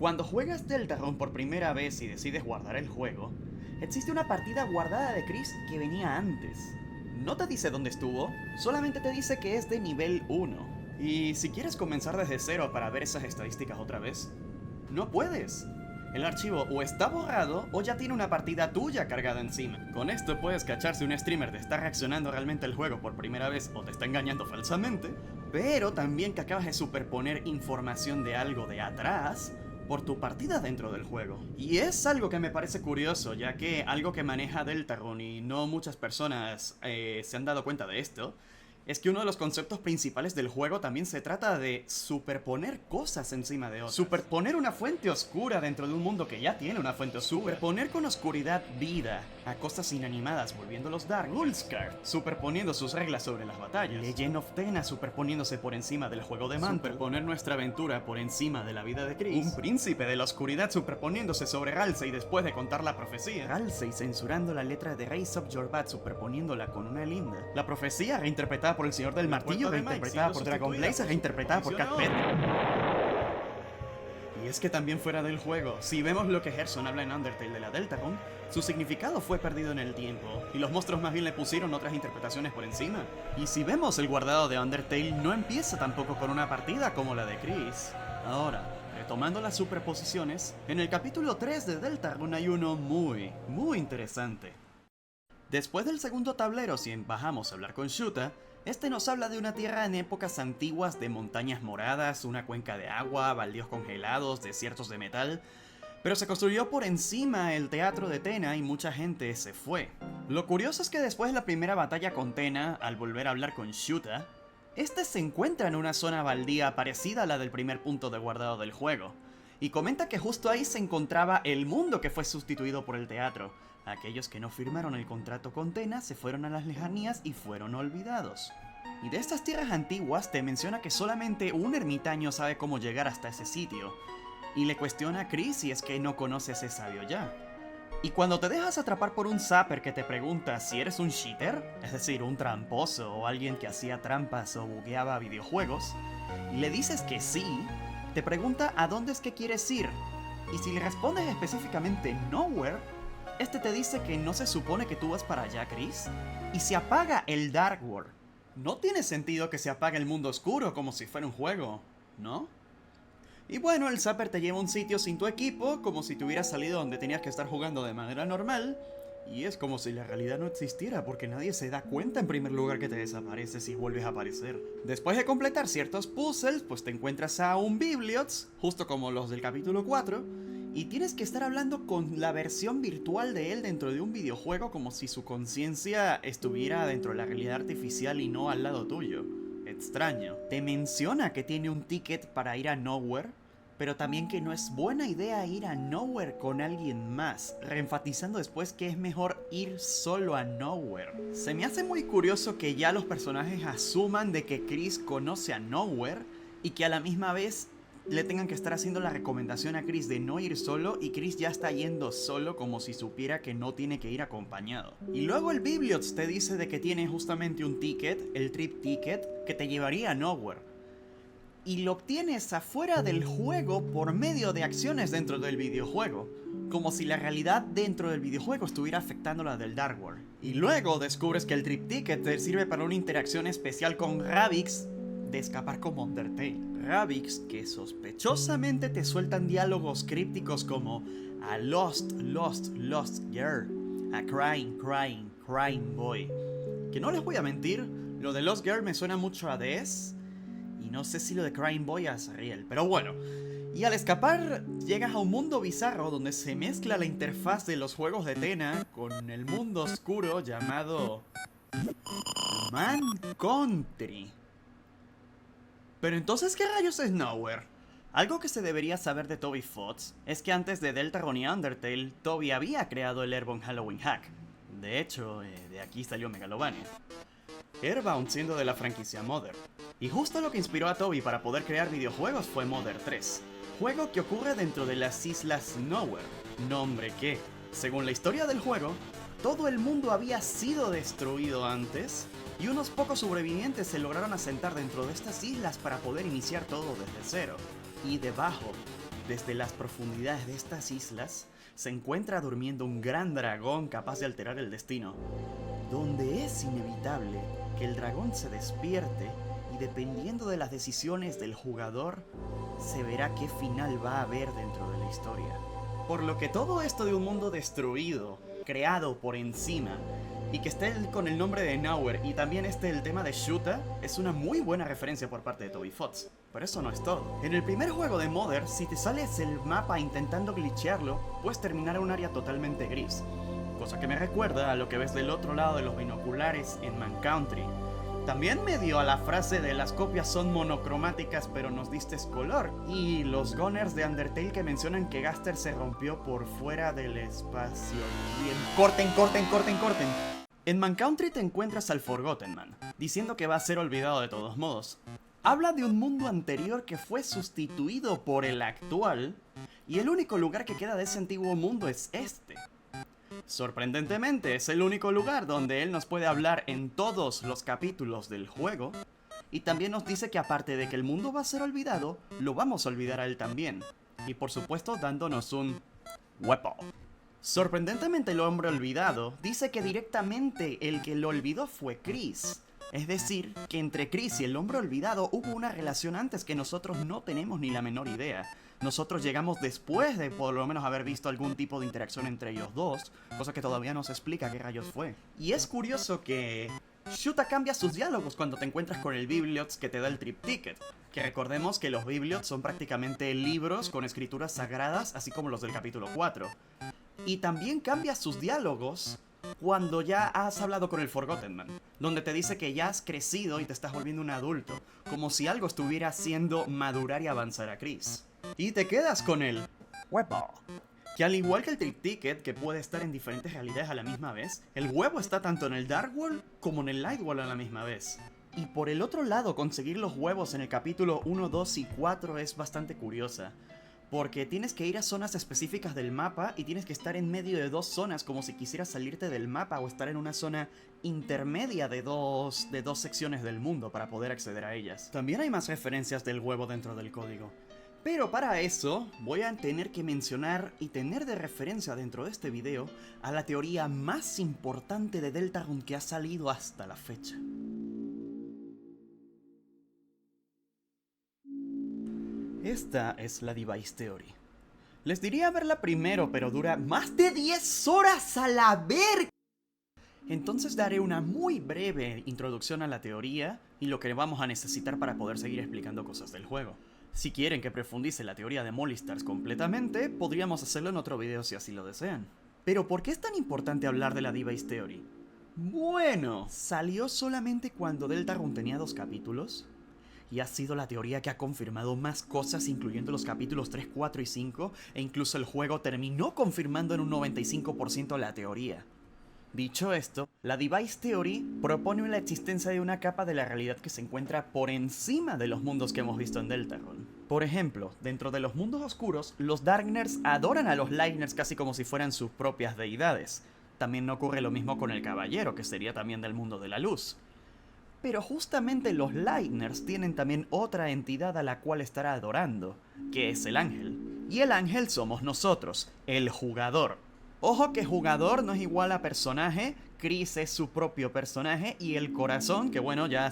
Cuando juegas Deltarune por primera vez y decides guardar el juego, existe una partida guardada de Chris que venía antes. No te dice dónde estuvo, solamente te dice que es de nivel 1. Y si quieres comenzar desde cero para ver esas estadísticas otra vez, no puedes. El archivo o está borrado o ya tiene una partida tuya cargada encima. Con esto puedes cachar si un streamer te está reaccionando realmente al juego por primera vez o te está engañando falsamente, pero también que acabas de superponer información de algo de atrás por tu partida dentro del juego. Y es algo que me parece curioso, ya que algo que maneja Deltarune y no muchas personas se han dado cuenta de esto, es que uno de los conceptos principales del juego también se trata de superponer cosas encima de otras. Superponer una fuente oscura dentro de un mundo que ya tiene una fuente oscura. Superponer con oscuridad vida a cosas inanimadas volviéndolos dark. Gulskar superponiendo sus reglas sobre las batallas. Legend of Tena superponiéndose por encima del juego de Mantle. Superponer nuestra aventura por encima de la vida de Chris. Un príncipe de la oscuridad superponiéndose sobre Ralsei después de contar la profecía. Ralsei censurando la letra de Raise Up Your Bat superponiéndola con una linda. La profecía reinterpretada por el Señor del Martillo, reinterpretada por Dragon Blazer, reinterpretada por Cat Pet. Y es que también fuera del juego, si vemos lo que Gerson habla en Undertale de la Deltarune, su significado fue perdido en el tiempo, y los monstruos más bien le pusieron otras interpretaciones por encima. Y si vemos el guardado de Undertale, no empieza tampoco con una partida como la de Chris. Ahora, retomando las superposiciones, en el capítulo 3 de Deltarune hay uno muy interesante. Después del segundo tablero, si bajamos a hablar con Shuta, este nos habla de una tierra en épocas antiguas de montañas moradas, una cuenca de agua, baldíos congelados, desiertos de metal, pero se construyó por encima el teatro de Tena y mucha gente se fue. Lo curioso es que después de la primera batalla con Tena, al volver a hablar con Shuta, este se encuentra en una zona baldía parecida a la del primer punto de guardado del juego, y comenta que justo ahí se encontraba el mundo que fue sustituido por el teatro. Aquellos que no firmaron el contrato con Tena se fueron a las lejanías y fueron olvidados. Y de estas tierras antiguas te menciona que solamente un ermitaño sabe cómo llegar hasta ese sitio, y le cuestiona a Chris si es que no conoce a ese sabio ya. Y cuando te dejas atrapar por un zapper que te pregunta si eres un cheater, es decir, un tramposo o alguien que hacía trampas o bugueaba videojuegos, y le dices que sí, te pregunta a dónde es que quieres ir, y si le respondes específicamente nowhere, este te dice que no se supone que tú vas para allá, Chris, y se apaga el Dark World. No tiene sentido que se apague el mundo oscuro como si fuera un juego, ¿no? Y bueno, el Zapper te lleva a un sitio sin tu equipo, como si te hubieras salido donde tenías que estar jugando de manera normal, y es como si la realidad no existiera, porque nadie se da cuenta en primer lugar que te desapareces y vuelves a aparecer. Después de completar ciertos puzzles, pues te encuentras a un Bibliots, justo como los del capítulo 4, y tienes que estar hablando con la versión virtual de él dentro de un videojuego como si su conciencia estuviera dentro de la realidad artificial y no al lado tuyo. Extraño. Te menciona que tiene un ticket para ir a Nowhere, pero también que no es buena idea ir a Nowhere con alguien más, reenfatizando después que es mejor ir solo a Nowhere. Se me hace muy curioso que ya los personajes asuman de que Chris conoce a Nowhere y que a la misma vez le tengan que estar haciendo la recomendación a Chris de no ir solo y Chris ya está yendo solo como si supiera que no tiene que ir acompañado. Y luego el Bibliots te dice de que tiene justamente un ticket, el Trip Ticket, que te llevaría a Nowhere. Y lo obtienes afuera del juego por medio de acciones dentro del videojuego, como si la realidad dentro del videojuego estuviera afectando la del Dark World. Y luego descubres que el Trip Ticket te sirve para una interacción especial con Ravix de escapar como Undertale. Ravix que sospechosamente te sueltan diálogos crípticos como a lost girl, a crying boy. Que no les voy a mentir, lo de Lost Girl me suena mucho a DS, y no sé si lo de Crying Boy a Sariel, pero bueno. Y al escapar, llegas a un mundo bizarro donde se mezcla la interfaz de los juegos de Tena con el mundo oscuro llamado Man Country. Pero entonces, ¿qué rayos es Nowhere? Algo que se debería saber de Toby Fox es que antes de Deltarune y Undertale, Toby había creado el Airbound Halloween Hack. De hecho, de aquí salió Megalovania. Airbound siendo de la franquicia Mother. Y justo lo que inspiró a Toby para poder crear videojuegos fue Mother 3, juego que ocurre dentro de las islas Nowhere, nombre que, según la historia del juego, todo el mundo había sido destruido antes y unos pocos sobrevivientes se lograron asentar dentro de estas islas para poder iniciar todo desde cero. Y debajo desde las profundidades de estas islas, se encuentra durmiendo un gran dragón capaz de alterar el destino, donde es inevitable que el dragón se despierte y dependiendo de las decisiones del jugador, se verá qué final va a haber dentro de la historia. Por lo que todo esto de un mundo destruido, creado por encima, y que esté con el nombre de Nowhere y también el tema de Shuta, es una muy buena referencia por parte de Toby Fox. Pero eso no es todo. En el primer juego de Mother, si te sales el mapa intentando glitchearlo, puedes terminar en un área totalmente gris. Cosa que me recuerda a lo que ves del otro lado de los binoculares en Man Country. También medio a la frase de las copias son monocromáticas pero nos diste color. Y los Gunners de Undertale que mencionan que Gaster se rompió por fuera del espacio. Bien, corten. En Man Country te encuentras al Forgotten Man, diciendo que va a ser olvidado de todos modos. Habla de un mundo anterior que fue sustituido por el actual, y el único lugar que queda de ese antiguo mundo es este. Sorprendentemente, es el único lugar donde él nos puede hablar en todos los capítulos del juego, y también nos dice que aparte de que el mundo va a ser olvidado, lo vamos a olvidar a él también. Y por supuesto dándonos un weapon. Sorprendentemente el hombre olvidado dice que directamente el que lo olvidó fue Chris. Es decir, que entre Chris y el hombre olvidado hubo una relación antes que nosotros no tenemos ni la menor idea. Nosotros llegamos después de por lo menos haber visto algún tipo de interacción entre ellos dos, cosa que todavía no se explica qué rayos fue. Y es curioso que Shuta cambia sus diálogos cuando te encuentras con el Bibliots que te da el Trip Ticket. Que recordemos que los Bibliots son prácticamente libros con escrituras sagradas, así como los del capítulo 4. Y también cambia sus diálogos cuando ya has hablado con el Forgotten Man, donde te dice que ya has crecido y te estás volviendo un adulto, como si algo estuviera haciendo madurar y avanzar a Chris. Y te quedas con el huevo, que al igual que el Trip Ticket, que puede estar en diferentes realidades a la misma vez, el huevo está tanto en el Dark World como en el Light World a la misma vez. Y por el otro lado, conseguir los huevos en el capítulo 1, 2 y 4 es bastante curiosa. Porque tienes que ir a zonas específicas del mapa y tienes que estar en medio de dos zonas como si quisieras salirte del mapa o estar en una zona intermedia de dos secciones del mundo para poder acceder a ellas. También hay más referencias del huevo dentro del código. Pero para eso voy a tener que mencionar y tener de referencia dentro de este video a la teoría más importante de Deltarune que ha salido hasta la fecha. Esta es la Device Theory. Les diría verla primero, pero dura más de 10 horas a la verga. Entonces daré una muy breve introducción a la teoría y lo que vamos a necesitar para poder seguir explicando cosas del juego. Si quieren que profundice la teoría de Molistars completamente, podríamos hacerlo en otro video si así lo desean. Pero ¿por qué es tan importante hablar de la Device Theory? Bueno, salió solamente cuando Deltarune tenía 2 capítulos. Y ha sido la teoría que ha confirmado más cosas, incluyendo los capítulos 3, 4 y 5, e incluso el juego terminó confirmando en un 95% la teoría. Dicho esto, la Device Theory propone la existencia de una capa de la realidad que se encuentra por encima de los mundos que hemos visto en Deltarune. Por ejemplo, dentro de los mundos oscuros, los Darkners adoran a los Lightners casi como si fueran sus propias deidades. También no ocurre lo mismo con el Caballero, que sería también del mundo de la luz. Pero justamente los Lightners tienen también otra entidad a la cual estar adorando, que es el ángel. Y el ángel somos nosotros, el jugador. Ojo que jugador no es igual a personaje, Chris es su propio personaje y el corazón, que bueno, ya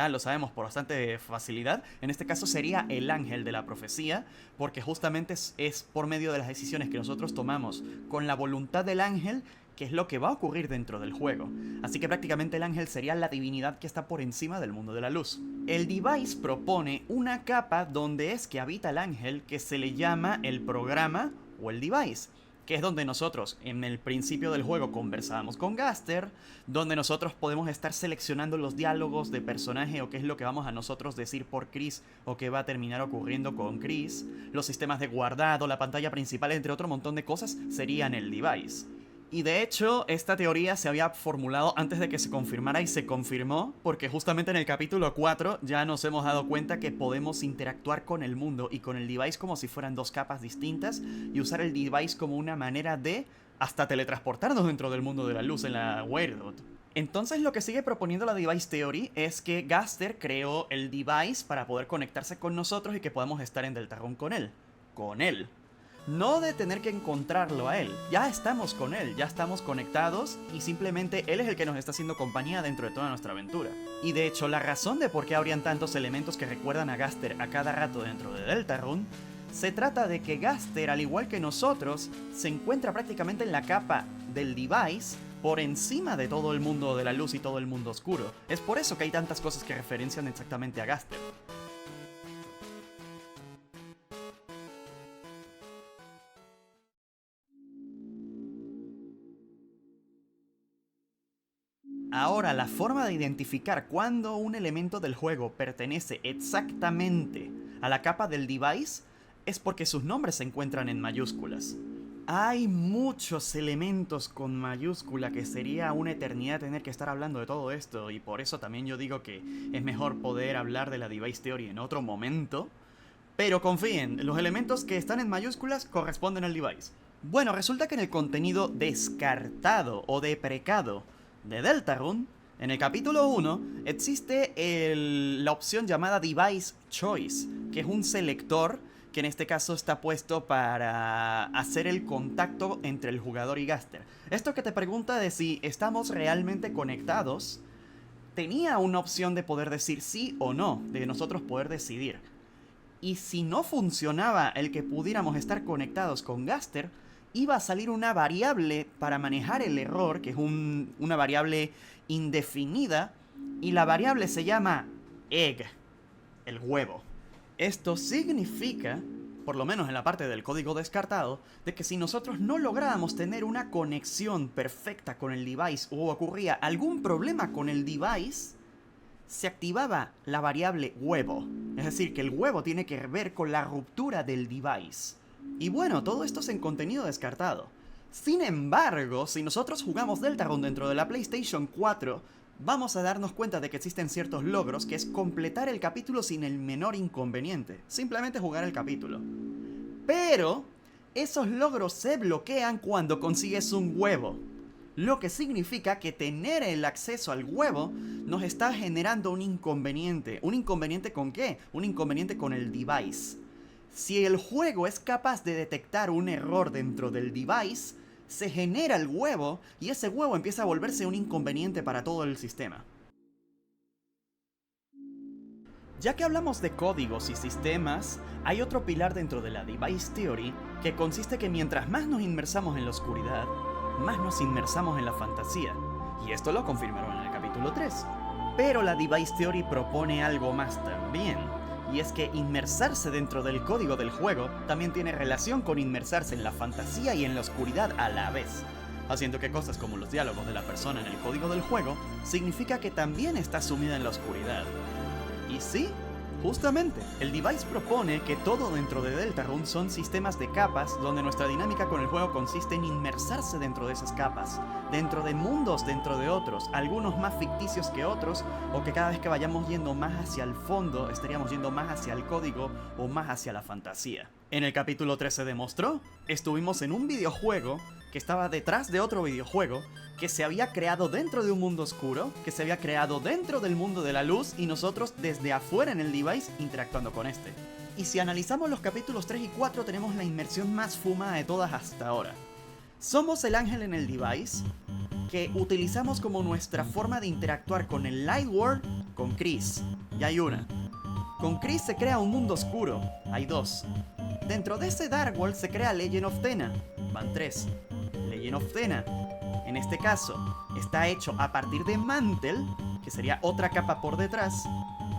lo sabemos por bastante facilidad, en este caso sería el ángel de la profecía, porque justamente es por medio de las decisiones que nosotros tomamos con la voluntad del ángel, que es lo que va a ocurrir dentro del juego. Así que prácticamente el ángel sería la divinidad que está por encima del mundo de la luz. El Device propone una capa donde es que habita el ángel que se le llama el programa o el Device, que es donde nosotros en el principio del juego conversábamos con Gaster, donde nosotros podemos estar seleccionando los diálogos de personaje o qué es lo que vamos a nosotros decir por Chris o qué va a terminar ocurriendo con Chris, los sistemas de guardado, la pantalla principal, entre otro montón de cosas, serían el Device. Y de hecho, esta teoría se había formulado antes de que se confirmara y se confirmó, porque justamente en el capítulo 4 ya nos hemos dado cuenta que podemos interactuar con el mundo y con el Device como si fueran 2 capas distintas y usar el Device como una manera de hasta teletransportarnos dentro del mundo de la luz en la Weirdwood. Entonces lo que sigue proponiendo la Device Theory es que Gaster creó el Device para poder conectarse con nosotros y que podamos estar en Deltarune con él. con él. No de tener que encontrarlo a él. Ya estamos con él, ya estamos conectados y simplemente él es el que nos está haciendo compañía dentro de toda nuestra aventura. Y de hecho, la razón de por qué habrían tantos elementos que recuerdan a Gaster a cada rato dentro de Deltarune se trata de que Gaster, al igual que nosotros, se encuentra prácticamente en la capa del device por encima de todo el mundo de la luz y todo el mundo oscuro. Es por eso que hay tantas cosas que referencian exactamente a Gaster. Ahora, la forma de identificar cuándo un elemento del juego pertenece exactamente a la capa del device es porque sus nombres se encuentran en mayúsculas. Hay muchos elementos con mayúscula que sería una eternidad tener que estar hablando de todo esto, y por eso también yo digo que es mejor poder hablar de la Device Theory en otro momento. Pero confíen, los elementos que están en mayúsculas corresponden al device. Bueno, resulta que en el contenido descartado o deprecado de Deltarune, en el capítulo 1, existe la opción llamada Device Choice, que es un selector que en este caso está puesto para hacer el contacto entre el jugador y Gaster. Esto que te pregunta de si estamos realmente conectados, tenía una opción de poder decir sí o no, de nosotros poder decidir. Y si no funcionaba el que pudiéramos estar conectados con Gaster, iba a salir una variable para manejar el error, que es una variable indefinida, y la variable se llama egg, el huevo. Esto significa, por lo menos en la parte del código descartado, de que si nosotros no lográbamos tener una conexión perfecta con el device o ocurría algún problema con el device, se activaba la variable huevo. Es decir, que el huevo tiene que ver con la ruptura del device. Y bueno, todo esto es en contenido descartado. Sin embargo, si nosotros jugamos Deltarune dentro de la PlayStation 4, vamos a darnos cuenta de que existen ciertos logros, que es completar el capítulo sin el menor inconveniente. Simplemente jugar el capítulo. Pero esos logros se bloquean cuando consigues un huevo. Lo que significa que tener el acceso al huevo nos está generando un inconveniente. ¿Un inconveniente con qué? Un inconveniente con el device. Si el juego es capaz de detectar un error dentro del device, se genera el huevo y ese huevo empieza a volverse un inconveniente para todo el sistema. Ya que hablamos de códigos y sistemas, hay otro pilar dentro de la Device Theory que consiste que mientras más nos inmersamos en la oscuridad, más nos inmersamos en la fantasía. Y esto lo confirmaron en el capítulo 3. Pero la Device Theory propone algo más también. Y es que inmersarse dentro del código del juego también tiene relación con inmersarse en la fantasía y en la oscuridad a la vez, haciendo que cosas como los diálogos de la persona en el código del juego significa que también está sumida en la oscuridad. Y sí, justamente, el device propone que todo dentro de Deltarune son sistemas de capas donde nuestra dinámica con el juego consiste en inmersarse dentro de esas capas, dentro de mundos dentro de otros, algunos más ficticios que otros, o que cada vez que vayamos yendo más hacia el fondo, estaríamos yendo más hacia el código o más hacia la fantasía. En el capítulo 3 se demostró, estuvimos en un videojuego que estaba detrás de otro videojuego, que se había creado dentro de un mundo oscuro, que se había creado dentro del mundo de la luz y nosotros desde afuera en el device interactuando con este. Y si analizamos los capítulos 3 y 4 tenemos la inmersión más fumada de todas hasta ahora. Somos el ángel en el device, que utilizamos como nuestra forma de interactuar con el Light World, con Chris. Ya hay una. Con Chris se crea un mundo oscuro, hay dos. Dentro de ese Dark World se crea Legend of Thena, van tres. Legend of Thena, en este caso, está hecho a partir de Mantle, que sería otra capa por detrás.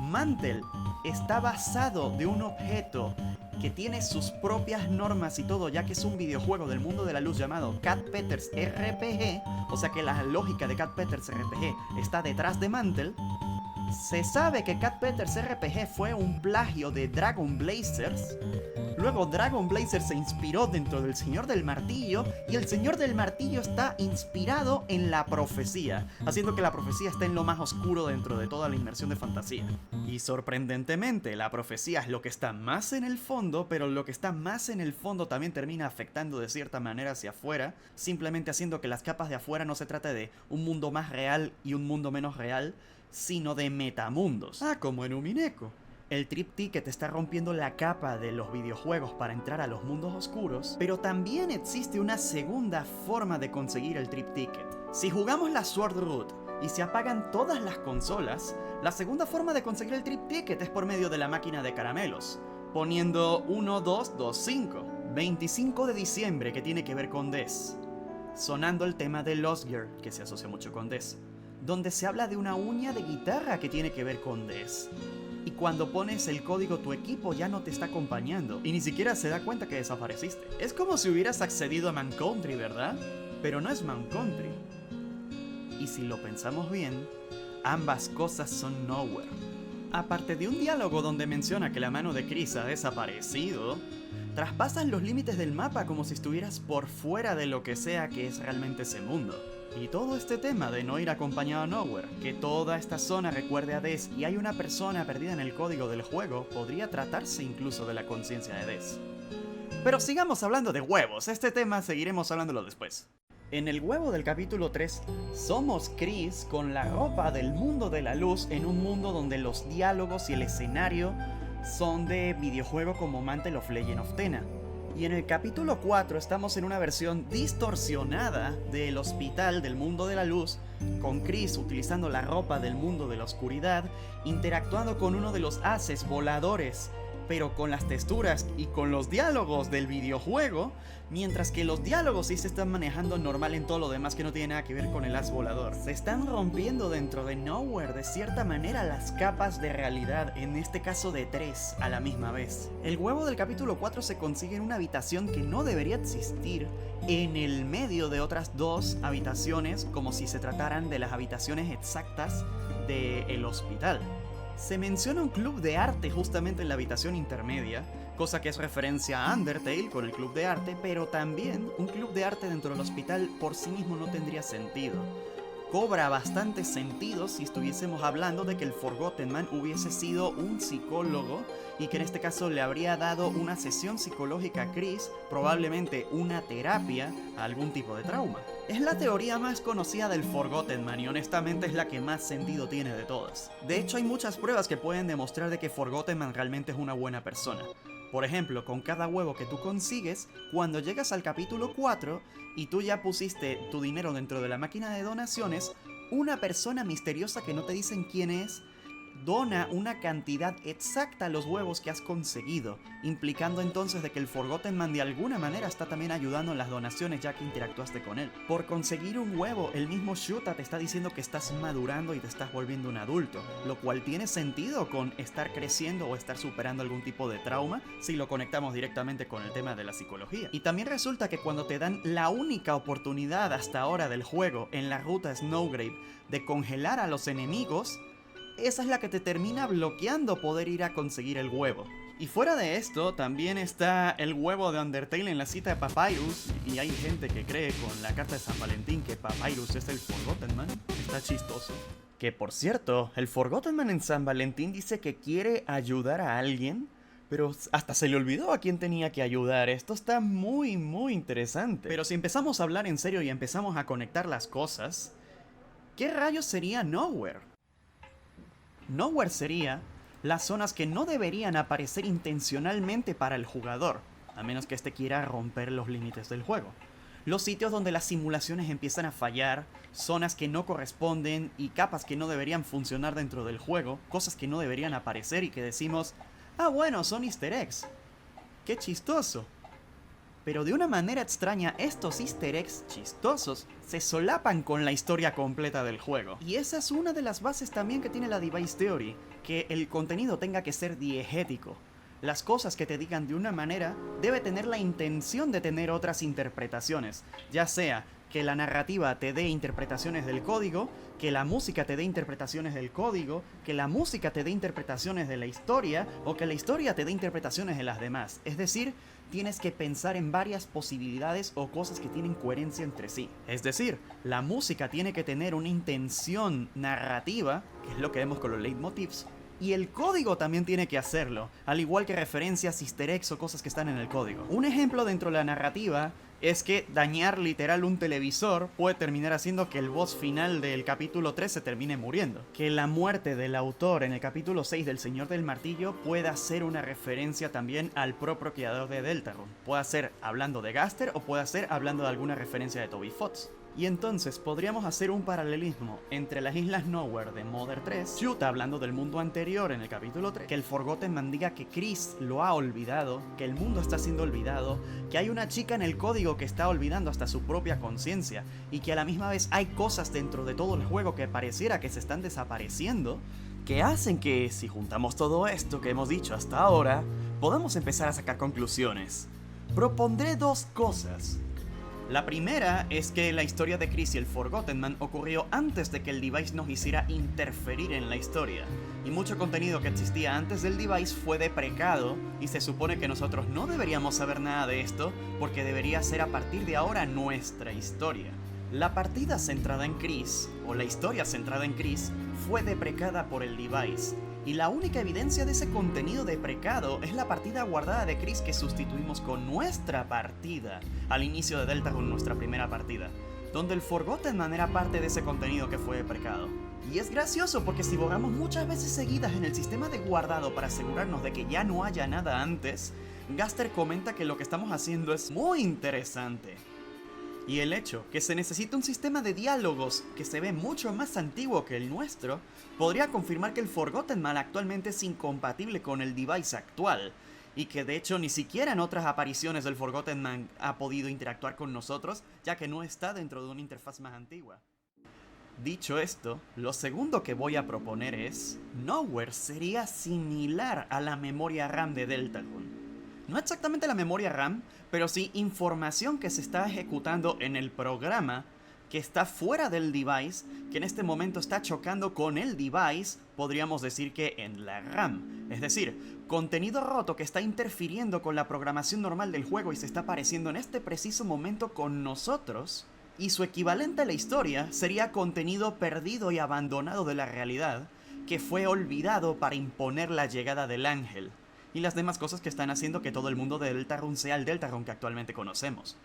Mantle está basado de un objeto que tiene sus propias normas y todo, ya que es un videojuego del mundo de la luz llamado Cat Peters RPG, o sea que la lógica de Cat Peters RPG está detrás de Mantle. Se sabe que Cat Peters RPG fue un plagio de Dragon Blazers. Luego Dragon Blazers se inspiró dentro del Señor del Martillo, y el Señor del Martillo está inspirado en la profecía, haciendo que la profecía esté en lo más oscuro dentro de toda la inmersión de fantasía. Y sorprendentemente, la profecía es lo que está más en el fondo, pero lo que está más en el fondo también termina afectando de cierta manera hacia afuera, simplemente haciendo que las capas de afuera no se trate de un mundo más real y un mundo menos real, sino de metamundos. Ah, como en Umineko. El Trip Ticket está rompiendo la capa de los videojuegos para entrar a los mundos oscuros, pero también existe una segunda forma de conseguir el Trip Ticket. Si jugamos la Sword Root y se apagan todas las consolas, la segunda forma de conseguir el Trip Ticket es por medio de la máquina de caramelos, poniendo 1225, 25 de diciembre, que tiene que ver con Des, sonando el tema de Lost Gear, que se asocia mucho con Des, donde se habla de una uña de guitarra que tiene que ver con Des. Y cuando pones el código, tu equipo ya no te está acompañando y ni siquiera se da cuenta que desapareciste. Es como si hubieras accedido a Mount Country, ¿verdad? Pero no es Mount Country. Y si lo pensamos bien, ambas cosas son Nowhere. Aparte de un diálogo donde menciona que la mano de Chris ha desaparecido, traspasas los límites del mapa como si estuvieras por fuera de lo que sea que es realmente ese mundo. Y todo este tema de no ir acompañado a Nowhere, que toda esta zona recuerde a Des y hay una persona perdida en el código del juego, podría tratarse incluso de la conciencia de Des. Pero sigamos hablando de huevos, este tema seguiremos hablándolo después. En el huevo del capítulo 3, somos Chris con la ropa del mundo de la luz en un mundo donde los diálogos y el escenario son de videojuego como Mantle of Legend of Tena. Y en el capítulo 4 estamos en una versión distorsionada del hospital del mundo de la luz, con Chris utilizando la ropa del mundo de la oscuridad, interactuando con uno de los haces voladores, pero con las texturas y con los diálogos del videojuego, mientras que los diálogos sí se están manejando normal en todo lo demás que no tiene nada que ver con el haz volador. Se están rompiendo dentro de Nowhere de cierta manera las capas de realidad, en este caso de 3 a la misma vez. El huevo del capítulo 4 se consigue en una habitación que no debería existir, en el medio de otras 2 habitaciones, como si se trataran de las habitaciones exactas del hospital. Se menciona un club de arte justamente en la habitación intermedia, cosa que es referencia a Undertale con el club de arte, pero también un club de arte dentro del hospital por sí mismo no tendría sentido. Cobra bastante sentido si estuviésemos hablando de que el Forgotten Man hubiese sido un psicólogo y que en este caso le habría dado una sesión psicológica a Chris, probablemente una terapia a algún tipo de trauma. Es la teoría más conocida del Forgotten Man y honestamente es la que más sentido tiene de todas. De hecho, hay muchas pruebas que pueden demostrar de que Forgotten Man realmente es una buena persona. Por ejemplo, con cada huevo que tú consigues, cuando llegas al capítulo 4 y tú ya pusiste tu dinero dentro de la máquina de donaciones, una persona misteriosa que no te dicen quién es, dona una cantidad exacta a los huevos que has conseguido, implicando entonces de que el Forgotten Man de alguna manera está también ayudando en las donaciones ya que interactuaste con él. Por conseguir un huevo, el mismo Shuta te está diciendo que estás madurando y te estás volviendo un adulto, lo cual tiene sentido con estar creciendo o estar superando algún tipo de trauma si lo conectamos directamente con el tema de la psicología. Y también resulta que cuando te dan la única oportunidad hasta ahora del juego en la ruta Snowgrave de congelar a los enemigos, esa es la que te termina bloqueando poder ir a conseguir el huevo. Y fuera de esto, también está el huevo de Undertale en la cita de Papyrus, y hay gente que cree con la carta de San Valentín que Papyrus es el Forgotten Man. Está chistoso. Que por cierto, el Forgotten Man en San Valentín dice que quiere ayudar a alguien, pero hasta se le olvidó a quién tenía que ayudar. Esto está muy interesante. Pero si empezamos a hablar en serio y empezamos a conectar las cosas, ¿qué rayos sería Nowhere? Nowhere sería las zonas que no deberían aparecer intencionalmente para el jugador, a menos que éste quiera romper los límites del juego. Los sitios donde las simulaciones empiezan a fallar, zonas que no corresponden y capas que no deberían funcionar dentro del juego, cosas que no deberían aparecer y que decimos, ah bueno, son easter eggs. ¡Qué chistoso! Pero de una manera extraña, estos easter eggs chistosos se solapan con la historia completa del juego. Y esa es una de las bases también que tiene la Device Theory, que el contenido tenga que ser diegético. Las cosas que te digan de una manera debe tener la intención de tener otras interpretaciones, ya sea que la narrativa te dé interpretaciones del código, que la música te dé interpretaciones del código, que la música te dé interpretaciones de la historia, o que la historia te dé interpretaciones de las demás. Es decir, tienes que pensar en varias posibilidades o cosas que tienen coherencia entre sí. Es decir, la música tiene que tener una intención narrativa, que es lo que vemos con los leitmotivs, y el código también tiene que hacerlo, al igual que referencias, easter eggs o cosas que están en el código. Un ejemplo dentro de la narrativa es que dañar literal un televisor puede terminar haciendo que el boss final del capítulo 3 se termine muriendo. Que la muerte del autor en el capítulo 6 del Señor del Martillo pueda ser una referencia también al propio creador de Deltarune. Puede ser hablando de Gaster o puede ser hablando de alguna referencia de Toby Fox. Y entonces podríamos hacer un paralelismo entre las Islas Nowhere de Mother 3, Yuta hablando del mundo anterior en el capítulo 3, que el Forgotten Man diga que Chris lo ha olvidado, que el mundo está siendo olvidado, que hay una chica en el código que está olvidando hasta su propia conciencia, y que a la misma vez hay cosas dentro de todo el juego que pareciera que se están desapareciendo, que hacen que, si juntamos todo esto que hemos dicho hasta ahora, podamos empezar a sacar conclusiones. Propondré dos cosas. La primera es que la historia de Chris y el Forgotten Man ocurrió antes de que el device nos hiciera interferir en la historia, y mucho contenido que existía antes del device fue deprecado, y se supone que nosotros no deberíamos saber nada de esto, porque debería ser a partir de ahora nuestra historia. La partida centrada en Chris, o la historia centrada en Chris, fue deprecada por el device, y la única evidencia de ese contenido deprecado es la partida guardada de Chris que sustituimos con nuestra partida al inicio de Deltarune, nuestra primera partida, donde el Forgotten Man era parte de ese contenido que fue deprecado. Y es gracioso porque si borramos muchas veces seguidas en el sistema de guardado para asegurarnos de que ya no haya nada antes, Gaster comenta que lo que estamos haciendo es muy interesante. Y el hecho que se necesita un sistema de diálogos que se ve mucho más antiguo que el nuestro, podría confirmar que el Forgotten Man actualmente es incompatible con el device actual, y que de hecho ni siquiera en otras apariciones del Forgotten Man ha podido interactuar con nosotros, ya que no está dentro de una interfaz más antigua. Dicho esto, lo segundo que voy a proponer es, Nowhere sería similar a la memoria RAM de Deltarune. No exactamente la memoria RAM, pero sí información que se está ejecutando en el programa que está fuera del device, que en este momento está chocando con el device, podríamos decir que en la RAM. Es decir, contenido roto que está interfiriendo con la programación normal del juego y se está apareciendo en este preciso momento con nosotros, y su equivalente a la historia sería contenido perdido y abandonado de la realidad, que fue olvidado para imponer la llegada del ángel, y las demás cosas que están haciendo que todo el mundo de Deltarune sea el Deltarune que actualmente conocemos.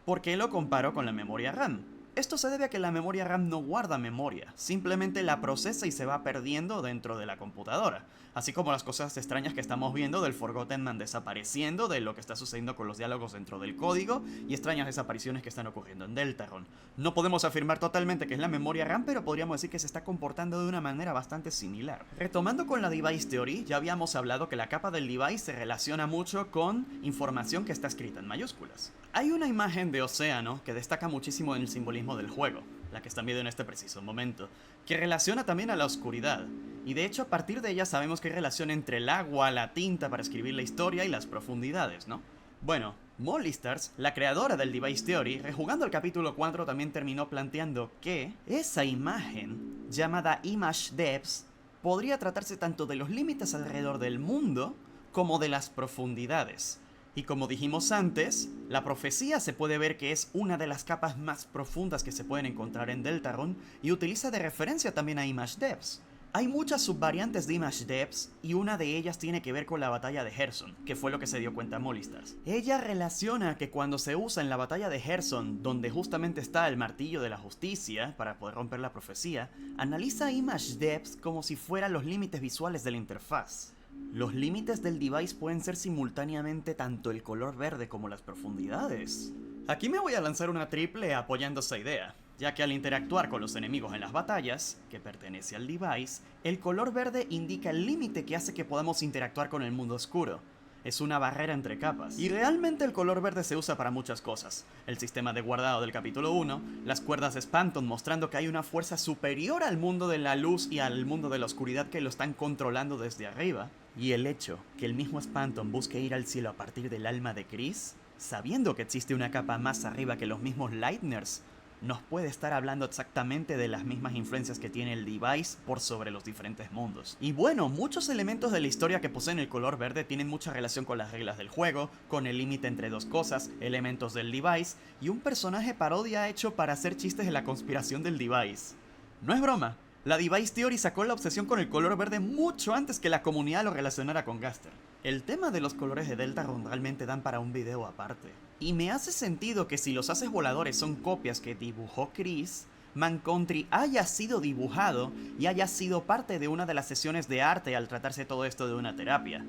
¿Por qué lo comparo con la memoria RAM? Esto se debe a que la memoria RAM no guarda memoria, simplemente la procesa y se va perdiendo dentro de la computadora, así como las cosas extrañas que estamos viendo del Forgotten Man desapareciendo, de lo que está sucediendo con los diálogos dentro del código y extrañas desapariciones que están ocurriendo en Deltarune. No podemos afirmar totalmente que es la memoria RAM, pero podríamos decir que se está comportando de una manera bastante similar. Retomando con la Device Theory, ya habíamos hablado que la capa del device se relaciona mucho con información que está escrita en mayúsculas. Hay una imagen de océano que destaca muchísimo en el simbolismo del juego, la que están viendo en este preciso momento, que relaciona también a la oscuridad, y de hecho a partir de ella sabemos que hay relación entre el agua, la tinta para escribir la historia y las profundidades, ¿no? Bueno, Molly Stars, la creadora del Device Theory, rejugando el capítulo 4 también terminó planteando que esa imagen, llamada Image Depths, podría tratarse tanto de los límites alrededor del mundo como de las profundidades. Y como dijimos antes, la profecía se puede ver que es una de las capas más profundas que se pueden encontrar en Deltarune y utiliza de referencia también a Image Depths. Hay muchas subvariantes de Image Depths y una de ellas tiene que ver con la batalla de Gerson, que fue lo que se dio cuenta Molly Stars. Ella relaciona que cuando se usa en la batalla de Gerson, donde justamente está el martillo de la justicia para poder romper la profecía, analiza Image Depths como si fueran los límites visuales de la interfaz. Los límites del device pueden ser simultáneamente tanto el color verde como las profundidades. Aquí me voy a lanzar una triple apoyando esa idea, ya que al interactuar con los enemigos en las batallas, que pertenece al device, el color verde indica el límite que hace que podamos interactuar con el mundo oscuro. Es una barrera entre capas. Y realmente el color verde se usa para muchas cosas. El sistema de guardado del capítulo 1, las cuerdas de Spamton mostrando que hay una fuerza superior al mundo de la luz y al mundo de la oscuridad que lo están controlando desde arriba. Y el hecho que el mismo Spamton busque ir al cielo a partir del alma de Chris, sabiendo que existe una capa más arriba que los mismos Lightners, nos puede estar hablando exactamente de las mismas influencias que tiene el device por sobre los diferentes mundos. Y bueno, muchos elementos de la historia que poseen el color verde tienen mucha relación con las reglas del juego, con el límite entre dos cosas, elementos del device y un personaje parodia hecho para hacer chistes de la conspiración del device. No es broma, la Device Theory sacó la obsesión con el color verde mucho antes que la comunidad lo relacionara con Gaster. El tema de los colores de Deltarune realmente dan para un video aparte. Y me hace sentido que si los haces voladores son copias que dibujó Chris, Mancountry haya sido dibujado y haya sido parte de una de las sesiones de arte al tratarse todo esto de una terapia.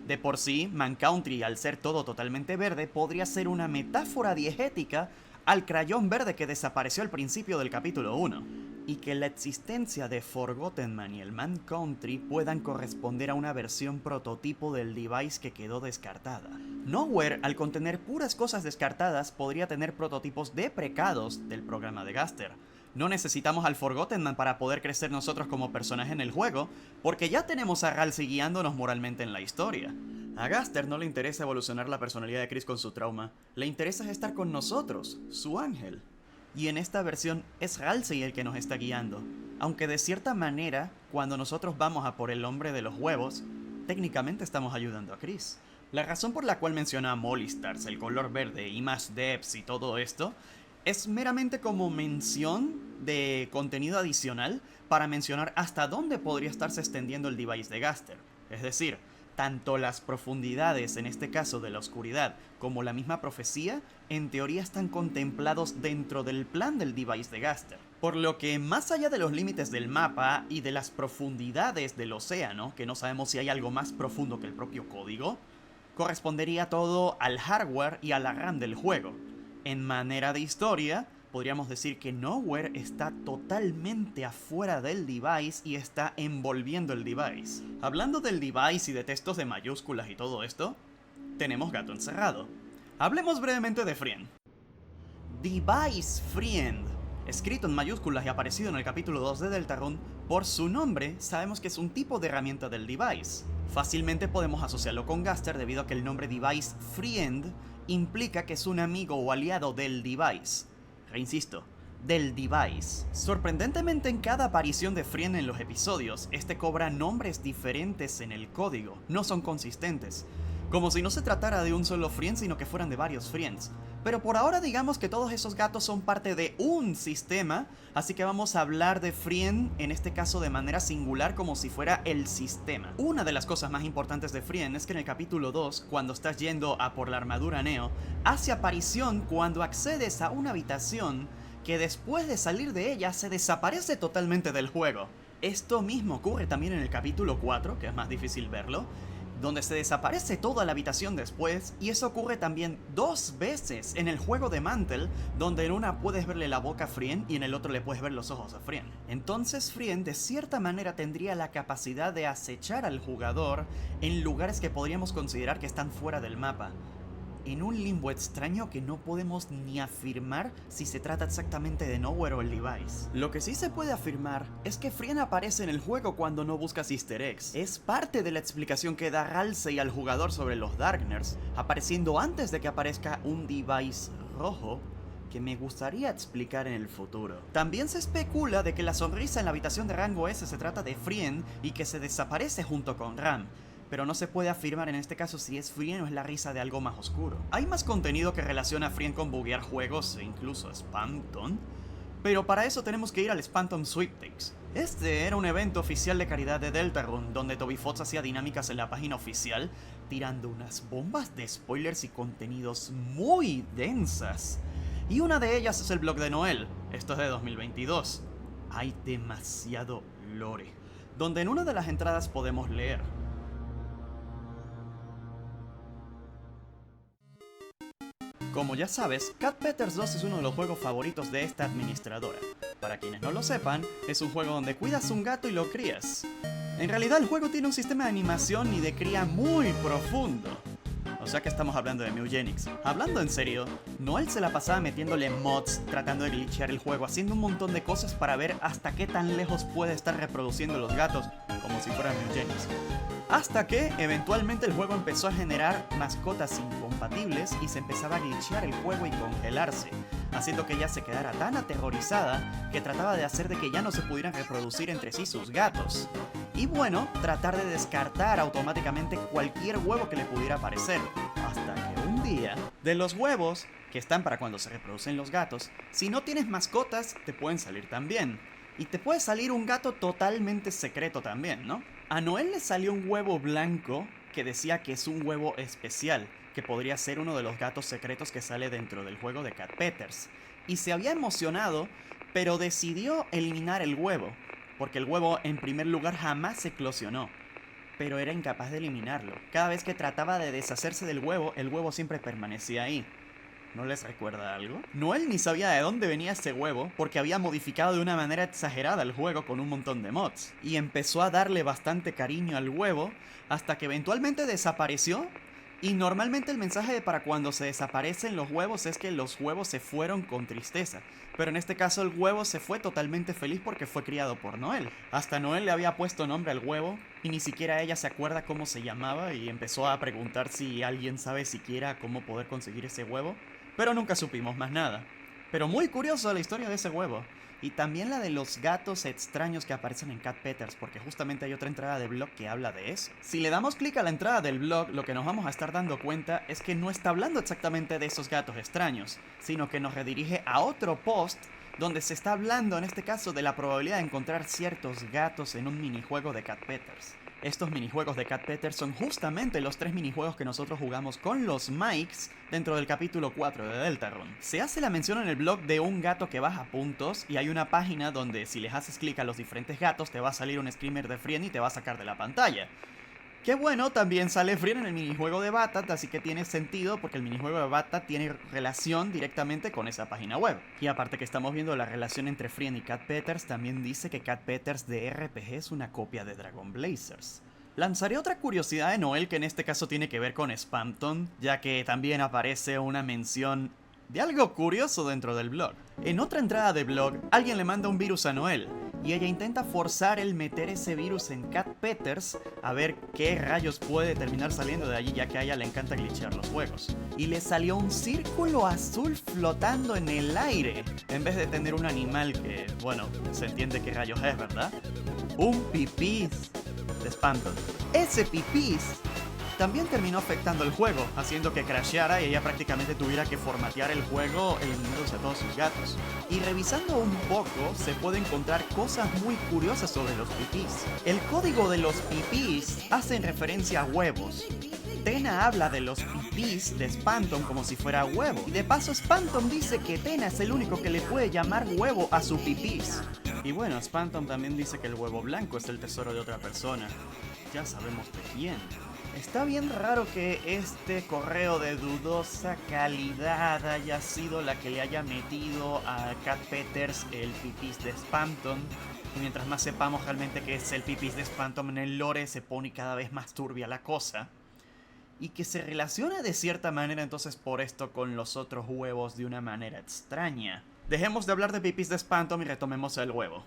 De por sí, Mancountry, al ser todo totalmente verde, podría ser una metáfora diegética al crayón verde que desapareció al principio del capítulo 1, y que la existencia de Forgotten Man y el Mancountry puedan corresponder a una versión prototipo del device que quedó descartada. Nowhere, al contener puras cosas descartadas, podría tener prototipos deprecados del programa de Gaster. No necesitamos al Forgotten Man para poder crecer nosotros como personaje en el juego, porque ya tenemos a Ralsei guiándonos moralmente en la historia. A Gaster no le interesa evolucionar la personalidad de Chris con su trauma, le interesa estar con nosotros, su ángel. Y en esta versión es Ralsei el que nos está guiando, aunque de cierta manera, cuando nosotros vamos a por el hombre de los huevos, técnicamente estamos ayudando a Chris. La razón por la cual menciona a Mollystars, el color verde y más depths y todo esto, es meramente como mención de contenido adicional para mencionar hasta dónde podría estarse extendiendo el device de Gaster. Es decir, tanto las profundidades, en este caso de la oscuridad, como la misma profecía, en teoría están contemplados dentro del plan del device de Gaster. Por lo que, más allá de los límites del mapa y de las profundidades del océano, que no sabemos si hay algo más profundo que el propio código, correspondería todo al hardware y a la RAM del juego. En manera de historia, podríamos decir que Nowhere está totalmente afuera del device y está envolviendo el device. Hablando del device y de textos de mayúsculas y todo esto, tenemos gato encerrado. Hablemos brevemente de Friend. Device Friend, escrito en mayúsculas y aparecido en el capítulo 2 de Deltarune, por su nombre sabemos que es un tipo de herramienta del device. Fácilmente podemos asociarlo con Gaster debido a que el nombre Device Friend implica que es un amigo o aliado del device. Reinsisto, del device. Sorprendentemente, en cada aparición de Friend en los episodios, este cobra nombres diferentes en el código, no son consistentes. Como si no se tratara de un solo Friend, sino que fueran de varios Friends. Pero por ahora digamos que todos esos gatos son parte de un sistema, así que vamos a hablar de Friend, en este caso de manera singular, como si fuera el sistema. Una de las cosas más importantes de Friend es que en el capítulo 2, cuando estás yendo a por la armadura Neo, hace aparición cuando accedes a una habitación que después de salir de ella se desaparece totalmente del juego. Esto mismo ocurre también en el capítulo 4, que es más difícil verlo, donde se desaparece toda la habitación después, y eso ocurre también 2 veces en el juego de Mantle, donde en una puedes verle la boca a Friend y en el otro le puedes ver los ojos a Friend. Entonces Friend de cierta manera tendría la capacidad de acechar al jugador en lugares que podríamos considerar que están fuera del mapa, en un limbo extraño que no podemos ni afirmar si se trata exactamente de Nowhere o el device. Lo que sí se puede afirmar es que Friend aparece en el juego cuando no buscas easter eggs. Es parte de la explicación que da Ralsei al jugador sobre los Darkners, apareciendo antes de que aparezca un device rojo que me gustaría explicar en el futuro. También se especula de que la sonrisa en la habitación de rango S se trata de Friend y que se desaparece junto con Ram, pero no se puede afirmar en este caso si es Friend o es la risa de algo más oscuro. Hay más contenido que relaciona a Friend con buguear juegos e incluso a Spamton, pero para eso tenemos que ir al Spamton Sweepstakes. Este era un evento oficial de caridad de Deltarune, donde Toby Fox hacía dinámicas en la página oficial, tirando unas bombas de spoilers y contenidos muy densas. Y una de ellas es el blog de Noel, esto es de 2022. Hay demasiado lore, donde en una de las entradas podemos leer: como ya sabes, Cat Petters 2 es uno de los juegos favoritos de esta administradora. Para quienes no lo sepan, es un juego donde cuidas un gato y lo crías. En realidad el juego tiene un sistema de animación y de cría muy profundo. O sea que estamos hablando de Mewgenics. Hablando en serio, Noel se la pasaba metiéndole mods, tratando de glitchear el juego, haciendo un montón de cosas para ver hasta qué tan lejos puede estar reproduciendo los gatos, como si fueran Mewgenics. Hasta que, eventualmente, el juego empezó a generar mascotas incompatibles y se empezaba a glitchear el juego y congelarse, haciendo que ella se quedara tan aterrorizada que trataba de hacer de que ya no se pudieran reproducir entre sí sus gatos. Y bueno, tratar de descartar automáticamente cualquier huevo que le pudiera aparecer. Hasta que un día, de los huevos, que están para cuando se reproducen los gatos, si no tienes mascotas, te pueden salir también. Y te puede salir un gato totalmente secreto también, ¿no? A Noel le salió un huevo blanco que decía que es un huevo especial, que podría ser uno de los gatos secretos que sale dentro del juego de Cat Peters. Y se había emocionado, pero decidió eliminar el huevo, porque el huevo en primer lugar jamás se eclosionó, pero era incapaz de eliminarlo. Cada vez que trataba de deshacerse del huevo, el huevo siempre permanecía ahí. ¿No les recuerda algo? Noel ni sabía de dónde venía ese huevo, porque había modificado de una manera exagerada el juego con un montón de mods, y empezó a darle bastante cariño al huevo, hasta que eventualmente desapareció. Y normalmente el mensaje para cuando se desaparecen los huevos es que los huevos se fueron con tristeza. Pero en este caso el huevo se fue totalmente feliz porque fue criado por Noel. Hasta Noel le había puesto nombre al huevo y ni siquiera ella se acuerda cómo se llamaba y empezó a preguntar si alguien sabe siquiera cómo poder conseguir ese huevo. Pero nunca supimos más nada. Pero muy curioso la historia de ese huevo. Y también la de los gatos extraños que aparecen en Cat Peters, porque justamente hay otra entrada de blog que habla de eso. Si le damos clic a la entrada del blog, lo que nos vamos a estar dando cuenta es que no está hablando exactamente de esos gatos extraños, sino que nos redirige a otro post donde se está hablando en este caso de la probabilidad de encontrar ciertos gatos en un minijuego de Cat Peters. Estos minijuegos de Cat Peters son justamente los 3 minijuegos que nosotros jugamos con los Mikes dentro del capítulo 4 de Deltarune. Se hace la mención en el blog de un gato que baja puntos y hay una página donde si les haces clic a los diferentes gatos te va a salir un screamer de Frien y te va a sacar de la pantalla. Que bueno, también sale Frien en el minijuego de Batat, así que tiene sentido porque el minijuego de Batat tiene relación directamente con esa página web. Y aparte que estamos viendo la relación entre Frien y Cat Peters, también dice que Cat Peters de RPG es una copia de Dragon Blazers. Lanzaré otra curiosidad de Noel que en este caso tiene que ver con Spamton, ya que también aparece una mención de algo curioso dentro del blog. En otra entrada de blog, alguien le manda un virus a Noel, y ella intenta forzar el meter ese virus en Cat Peters a ver qué rayos puede terminar saliendo de allí, ya que a ella le encanta glitchear los juegos. Y le salió un círculo azul flotando en el aire, en vez de tener un animal que, bueno, se entiende qué rayos es, ¿verdad? Un pipís de Spamton. Ese pipís también terminó afectando el juego, haciendo que crasheara y ella prácticamente tuviera que formatear el juego eliminándose a todos sus gatos. Y revisando un poco, se puede encontrar cosas muy curiosas sobre los pipís. El código de los pipís hace referencia a huevos. Tena habla de los pipís de Spamton como si fuera huevo. Y de paso Spamton dice que Tena es el único que le puede llamar huevo a su pipís. Y bueno, Spamton también dice que el huevo blanco es el tesoro de otra persona. Ya sabemos de quién. Está bien raro que este correo de dudosa calidad haya sido la que le haya metido a Cat Peters el pipís de Spamton. Y mientras más sepamos realmente que es el pipís de Spamton en el lore, se pone cada vez más turbia la cosa. Y que se relaciona de cierta manera entonces por esto con los otros huevos de una manera extraña. Dejemos de hablar de pipís de Spamton y retomemos el huevo.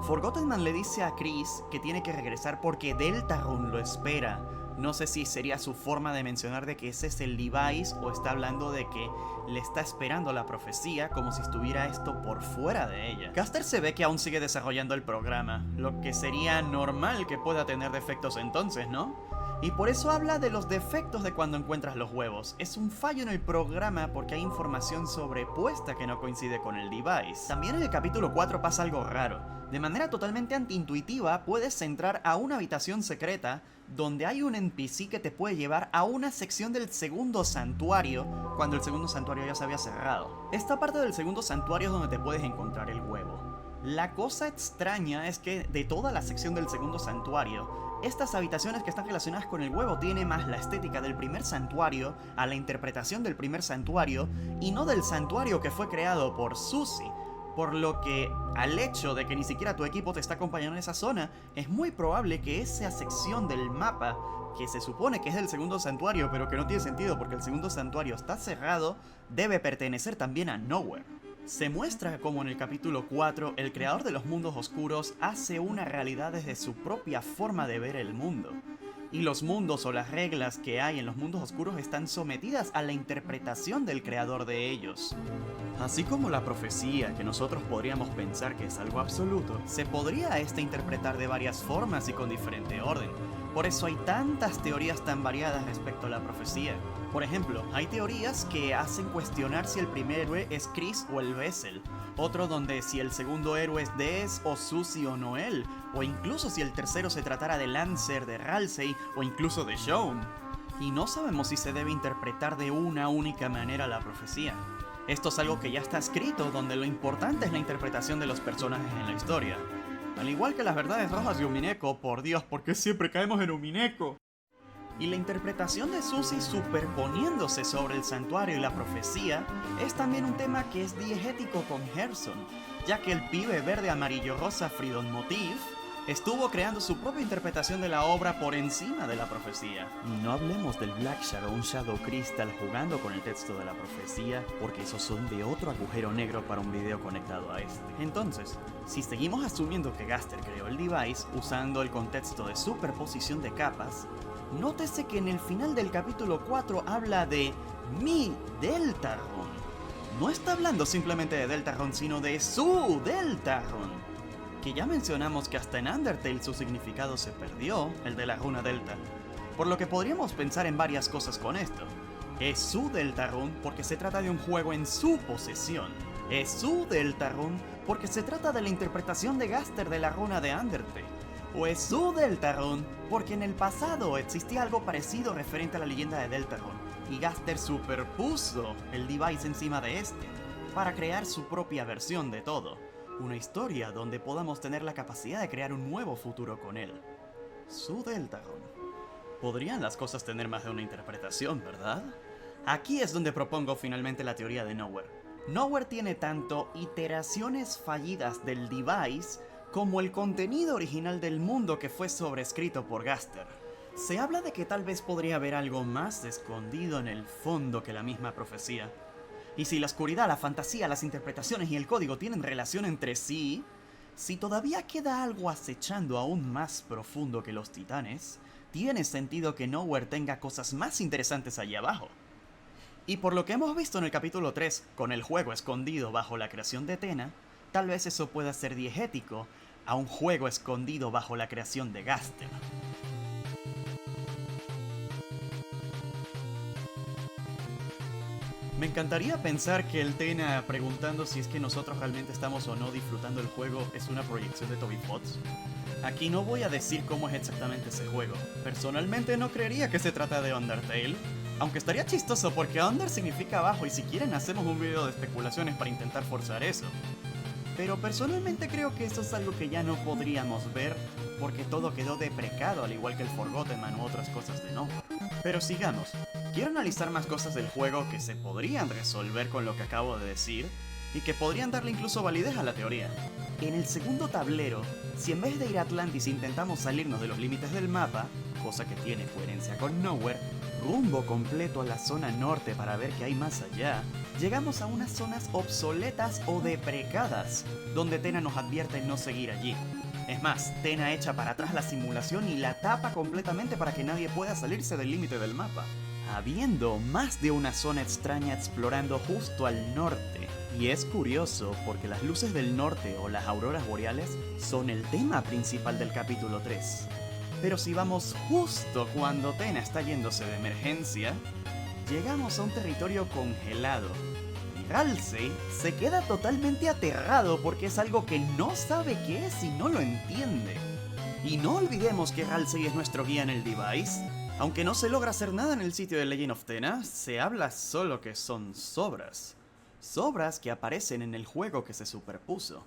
Forgotten Man le dice a Chris que tiene que regresar porque Deltarune lo espera. No sé si sería su forma de mencionar de que ese es el device o está hablando de que le está esperando la profecía como si estuviera esto por fuera de ella. Caster se ve que aún sigue desarrollando el programa, lo que sería normal que pueda tener defectos entonces, ¿no? Y por eso habla de los defectos de cuando encuentras los huevos. Es un fallo en el programa porque hay información sobrepuesta que no coincide con el device. También en el capítulo 4 pasa algo raro. De manera totalmente antiintuitiva puedes entrar a una habitación secreta donde hay un NPC que te puede llevar a una sección del segundo santuario cuando el segundo santuario ya se había cerrado. Esta parte del segundo santuario es donde te puedes encontrar el huevo. La cosa extraña es que de toda la sección del segundo santuario, estas habitaciones que están relacionadas con el huevo tienen más la estética del primer santuario, a la interpretación del primer santuario, y no del santuario que fue creado por Susie. Por lo que, al hecho de que ni siquiera tu equipo te está acompañando en esa zona, es muy probable que esa sección del mapa, que se supone que es del segundo santuario, pero que no tiene sentido porque el segundo santuario está cerrado, debe pertenecer también a Nowhere. Se muestra como en el capítulo 4, el creador de los mundos oscuros hace una realidad desde su propia forma de ver el mundo. Y los mundos o las reglas que hay en los mundos oscuros están sometidas a la interpretación del creador de ellos. Así como la profecía, que nosotros podríamos pensar que es algo absoluto, se podría interpretar de varias formas y con diferente orden. Por eso hay tantas teorías tan variadas respecto a la profecía. Por ejemplo, hay teorías que hacen cuestionar si el primer héroe es Chris o el Vessel, otro donde si el segundo héroe es Des o Susie o Noel, o incluso si el tercero se tratara de Lancer, de Ralsei o incluso de Shaun. y no sabemos si se debe interpretar de una única manera la profecía. Esto es algo que ya está escrito, donde lo importante es la interpretación de los personajes en la historia. Al igual que las verdades rojas de Umineko, por Dios, ¿por qué siempre caemos en Umineko? Y la interpretación de Suzy superponiéndose sobre el santuario y la profecía es también un tema que es diegético con Gerson, ya que el pibe verde amarillo rosa Fridon Motif estuvo creando su propia interpretación de la obra por encima de la profecía. Y no hablemos del Black Shadow, un Shadow Crystal jugando con el texto de la profecía, porque esos son de otro agujero negro para un video conectado a este. Entonces, si seguimos asumiendo que Gaster creó el device usando el contexto de superposición de capas, nótese que en el final del capítulo 4 habla de mi Deltarune. No está hablando simplemente de Deltarune, sino de su Deltarune. Que ya mencionamos que hasta en Undertale su significado se perdió, el de la runa Delta. Por lo que podríamos pensar en varias cosas con esto. Es su Deltarune porque se trata de un juego en su posesión. Es su Deltarune porque se trata de la interpretación de Gaster de la runa de Undertale. O es su Deltarune porque en el pasado existía algo parecido referente a la leyenda de Deltarune, y Gaster superpuso el device encima de este, para crear su propia versión de todo. Una historia donde podamos tener la capacidad de crear un nuevo futuro con él. Su Deltarune. Podrían las cosas tener más de una interpretación, ¿verdad? Aquí es donde propongo finalmente la teoría de Nowhere. Nowhere tiene tanto iteraciones fallidas del device como el contenido original del mundo que fue sobrescrito por Gaster. Se habla de que tal vez podría haber algo más escondido en el fondo que la misma profecía. Y si la oscuridad, la fantasía, las interpretaciones y el código tienen relación entre sí, si todavía queda algo acechando aún más profundo que los titanes, tiene sentido que Nowhere tenga cosas más interesantes allí abajo. Y por lo que hemos visto en el capítulo 3, con el juego escondido bajo la creación de Tena, tal vez eso pueda ser diegético a un juego escondido bajo la creación de Gaster. Me encantaría pensar que el Tena preguntando si es que nosotros realmente estamos o no disfrutando el juego es una proyección de Toby Fox. Aquí no voy a decir cómo es exactamente ese juego. Personalmente no creería que se trata de Undertale, aunque estaría chistoso porque Under significa abajo y si quieren hacemos un video de especulaciones para intentar forzar eso. Pero personalmente creo que eso es algo que ya no podríamos ver porque todo quedó deprecado al igual que el Forgotten Man u otras cosas de Nowhere. Pero sigamos. Quiero analizar más cosas del juego que se podrían resolver con lo que acabo de decir y que podrían darle incluso validez a la teoría. En el segundo tablero, si en vez de ir a Atlantis intentamos salirnos de los límites del mapa, cosa que tiene coherencia con Nowhere, rumbo completo a la zona norte para ver qué hay más allá, llegamos a unas zonas obsoletas o deprecadas, donde Tena nos advierte no seguir allí. Es más, Tena echa para atrás la simulación y la tapa completamente para que nadie pueda salirse del límite del mapa, habiendo más de una zona extraña explorando justo al norte. Y es curioso porque las luces del norte o las auroras boreales son el tema principal del capítulo 3. Pero si vamos justo cuando Tena está yéndose de emergencia, llegamos a un territorio congelado. Y Ralsei se queda totalmente aterrado porque es algo que no sabe qué es y no lo entiende. Y no olvidemos que Ralsei es nuestro guía en el device. Aunque no se logra hacer nada en el sitio de Legend of Tena, se habla solo que son sobras. Sobras que aparecen en el juego que se superpuso.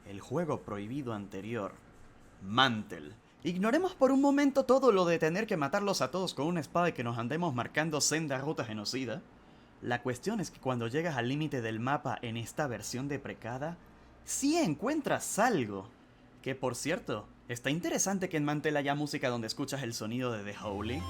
El juego prohibido anterior. Mantle. Ignoremos por un momento todo lo de tener que matarlos a todos con una espada y que nos andemos marcando senda ruta genocida. La cuestión es que cuando llegas al límite del mapa en esta versión deprecada, sí encuentras algo. Que por cierto, está interesante que en Mantle haya música donde escuchas el sonido de The Holy.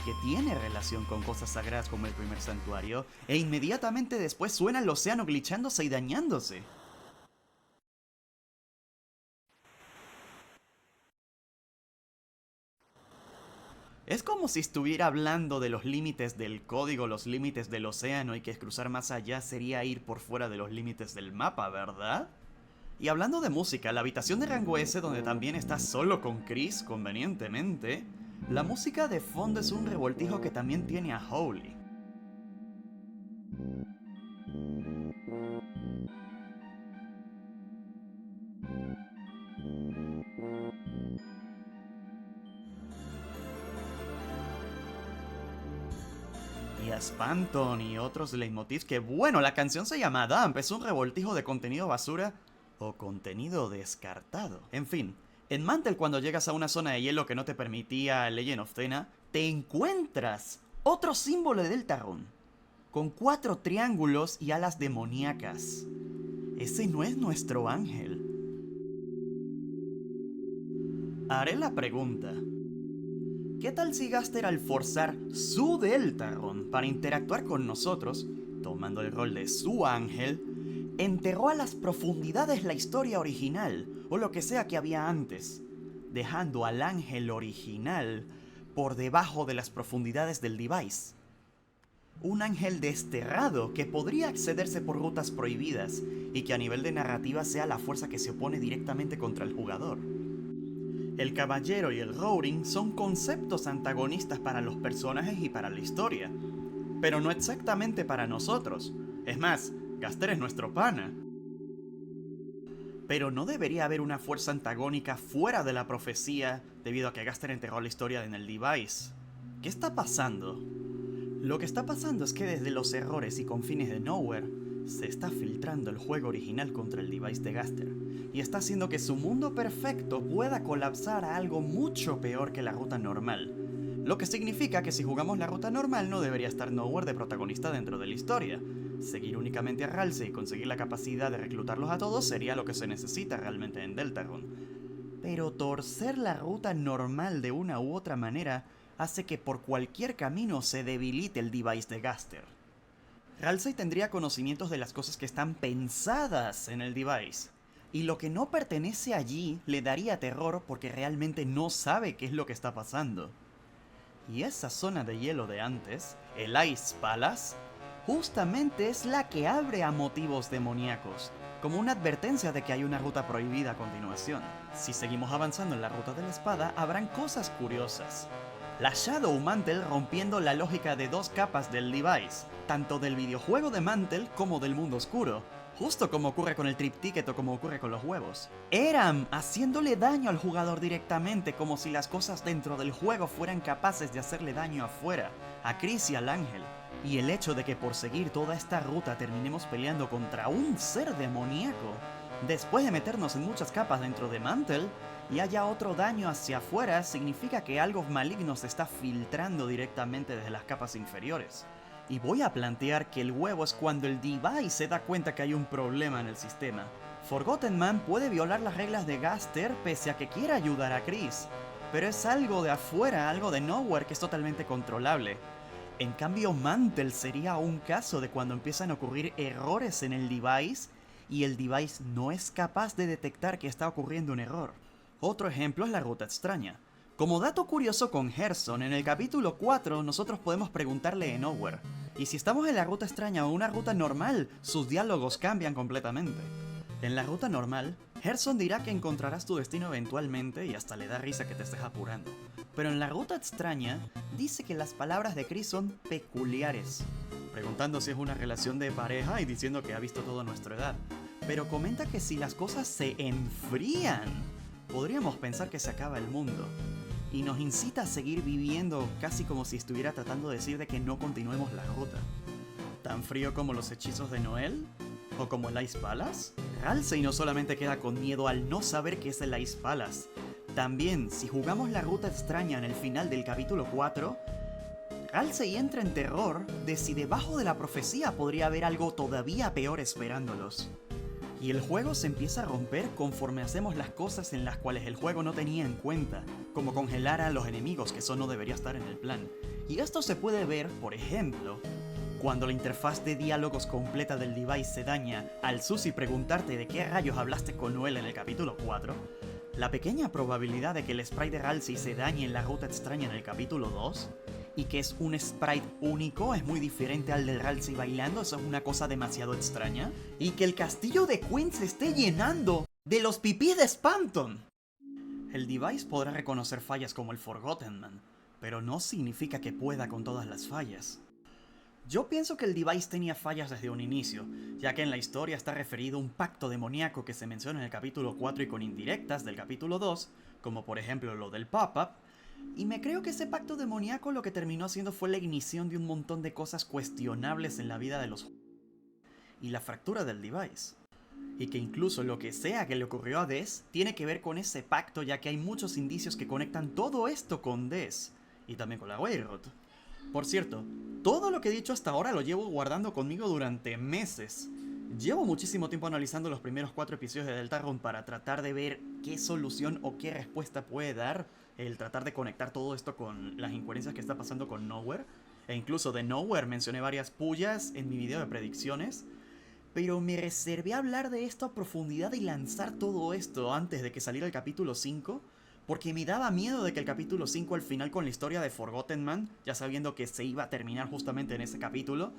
Que tiene relación con cosas sagradas como el primer santuario, e inmediatamente después suena el océano glitchándose y dañándose. Es como si estuviera hablando de los límites del código, los límites del océano, y que cruzar más allá sería ir por fuera de los límites del mapa, ¿verdad? Y hablando de música, la habitación de rango S, donde también estás solo con Chris, convenientemente, la música de fondo es un revoltijo que también tiene a Holy. Y a Spamton y otros leitmotivs que, bueno, la canción se llama Dump, es un revoltijo de contenido basura o contenido descartado. En fin, en Mantle, cuando llegas a una zona de hielo que no te permitía Legend of Thena, te encuentras otro símbolo de Deltarune, con 4 triángulos y alas demoníacas. Ese no es nuestro ángel. Haré la pregunta. ¿Qué tal si Gaster, al forzar su Deltarune para interactuar con nosotros, tomando el rol de su ángel, enterró a las profundidades la historia original, o lo que sea que había antes, dejando al ángel original por debajo de las profundidades del device? Un ángel desterrado que podría accederse por rutas prohibidas y que a nivel de narrativa sea la fuerza que se opone directamente contra el jugador. El caballero y el Roaring son conceptos antagonistas para los personajes y para la historia, pero no exactamente para nosotros. Es más, Gaster es nuestro pana. Pero no debería haber una fuerza antagónica fuera de la profecía debido a que Gaster enterró la historia en el device. ¿Qué está pasando? Lo que está pasando es que desde los errores y confines de Nowhere se está filtrando el juego original contra el device de Gaster, y está haciendo que su mundo perfecto pueda colapsar a algo mucho peor que la ruta normal. Lo que significa que si jugamos la ruta normal no debería estar Nowhere de protagonista dentro de la historia. Seguir únicamente a Ralsei y conseguir la capacidad de reclutarlos a todos sería lo que se necesita realmente en Deltarune. Pero torcer la ruta normal de una u otra manera hace que por cualquier camino se debilite el device de Gaster. Ralsei tendría conocimientos de las cosas que están pensadas en el device, y lo que no pertenece allí le daría terror porque realmente no sabe qué es lo que está pasando. Y esa zona de hielo de antes, el Ice Palace, justamente es la que abre a motivos demoníacos, como una advertencia de que hay una ruta prohibida a continuación. Si seguimos avanzando en la ruta de la espada, habrán cosas curiosas. La Shadow Mantle rompiendo la lógica de 2 capas del device, tanto del videojuego de Mantle como del mundo oscuro, justo como ocurre con el Trip Ticket o como ocurre con los huevos. Eram haciéndole daño al jugador directamente, como si las cosas dentro del juego fueran capaces de hacerle daño afuera, a Chris y al ángel. Y el hecho de que por seguir toda esta ruta terminemos peleando contra un ser demoníaco, después de meternos en muchas capas dentro de Mantle, y haya otro daño hacia afuera, significa que algo maligno se está filtrando directamente desde las capas inferiores. Y voy a plantear que el huevo es cuando el device se da cuenta que hay un problema en el sistema. Forgotten Man puede violar las reglas de Gaster pese a que quiera ayudar a Chris, pero es algo de afuera, algo de Nowhere que es totalmente controlable. En cambio, Mantle sería un caso de cuando empiezan a ocurrir errores en el device y el device no es capaz de detectar que está ocurriendo un error. Otro ejemplo es la ruta extraña. Como dato curioso con Gerson, en el capítulo 4 nosotros podemos preguntarle en Nowhere, y si estamos en la ruta extraña o una ruta normal, sus diálogos cambian completamente. En la ruta normal, Gerson dirá que encontrarás tu destino eventualmente y hasta le da risa que te estés apurando. Pero en la ruta extraña, dice que las palabras de Chris son peculiares, preguntando si es una relación de pareja y diciendo que ha visto todo a nuestra edad. Pero comenta que si las cosas se enfrían, podríamos pensar que se acaba el mundo. Y nos incita a seguir viviendo casi como si estuviera tratando de decir de que no continuemos la ruta. ¿Tan frío como los hechizos de Noel? ¿O como el Ice Palace? Ralsei no solamente queda con miedo al no saber qué es el Ice Palace. También, si jugamos la ruta extraña en el final del capítulo 4, Ralsei entra en terror de si debajo de la profecía podría haber algo todavía peor esperándolos. Y el juego se empieza a romper conforme hacemos las cosas en las cuales el juego no tenía en cuenta, como congelar a los enemigos, que eso no debería estar en el plan. Y esto se puede ver, por ejemplo, cuando la interfaz de diálogos completa del device se daña al Susi preguntarte de qué rayos hablaste con Noel en el capítulo 4, la pequeña probabilidad de que el sprite de Ralsei se dañe en la ruta extraña en el capítulo 2, y que es un sprite único, es muy diferente al del Ralsei bailando, eso es una cosa demasiado extraña, y que el castillo de Queen se esté llenando de los pipí de Spamton. El device podrá reconocer fallas como el Forgotten Man, pero no significa que pueda con todas las fallas. Yo pienso que el device tenía fallas desde un inicio, ya que en la historia está referido a un pacto demoníaco que se menciona en el capítulo 4 y con indirectas del capítulo 2, como por ejemplo lo del pop-up, y me creo que ese pacto demoníaco lo que terminó haciendo fue la ignición de un montón de cosas cuestionables en la vida de los y la fractura del device. Y que incluso lo que sea que le ocurrió a Des tiene que ver con ese pacto, ya que hay muchos indicios que conectan todo esto con Des, y también con la Weird. Por cierto, todo lo que he dicho hasta ahora lo llevo guardando conmigo durante meses. Llevo muchísimo tiempo analizando los primeros 4 episodios de Deltarune para tratar de ver qué solución o qué respuesta puede dar el tratar de conectar todo esto con las incoherencias que está pasando con Nowhere. E incluso de Nowhere mencioné varias pullas en mi video de predicciones. Pero me reservé a hablar de esto a profundidad y lanzar todo esto antes de que saliera el capítulo 5, porque me daba miedo de que el capítulo 5 al final con la historia de Forgotten Man, ya sabiendo que se iba a terminar justamente en ese capítulo,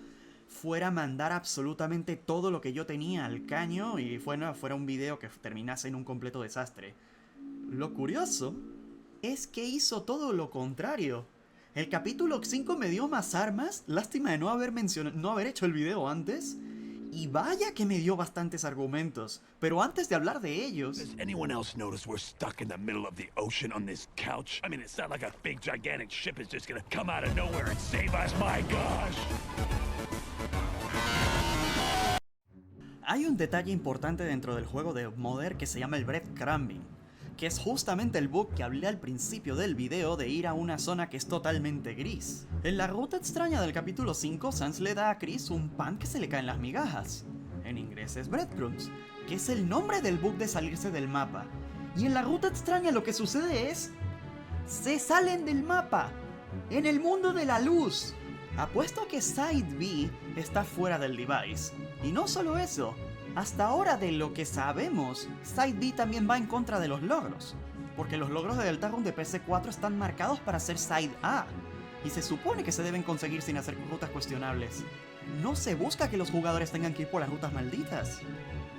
fuera a mandar absolutamente todo lo que yo tenía al caño y fuera un video que terminase en un completo desastre. Lo curioso es que hizo todo lo contrario. El capítulo 5 me dio más armas, lástima de no haber hecho el video antes. Y vaya que me dio bastantes argumentos, pero antes de hablar de ellos... Does anyone else notice we're stuck in the middle of the ocean on this couch? I mean, it's not like a big gigantic ship is just gonna come out of nowhere and save us, my gosh! Hay un detalle importante dentro del juego de Mother que se llama el breadcrumbing, que es justamente el bug que hablé al principio del video de ir a una zona que es totalmente gris. En la ruta extraña del capítulo 5, Sans le da a Chris un pan que se le caen las migajas. En inglés es breadcrumbs, que es el nombre del bug de salirse del mapa. Y en la ruta extraña lo que sucede es... ¡se salen del mapa! ¡En el mundo de la luz! Apuesto a que Side B está fuera del device. Y no solo eso, hasta ahora de lo que sabemos, Side B también va en contra de los logros, porque los logros de Deltarune de PS4 están marcados para ser Side A, y se supone que se deben conseguir sin hacer rutas cuestionables. No se busca que los jugadores tengan que ir por las rutas malditas.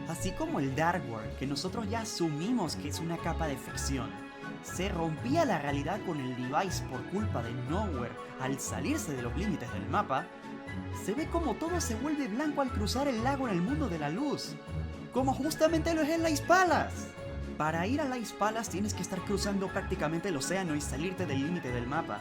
Así como el Dark World, que nosotros ya asumimos que es una capa de ficción, se rompía la realidad con el device por culpa de Nowhere al salirse de los límites del mapa, se ve como todo se vuelve blanco al cruzar el lago en el mundo de la luz, como justamente lo es en Ice Palace. Para ir a Ice Palace tienes que estar cruzando prácticamente el océano y salirte del límite del mapa.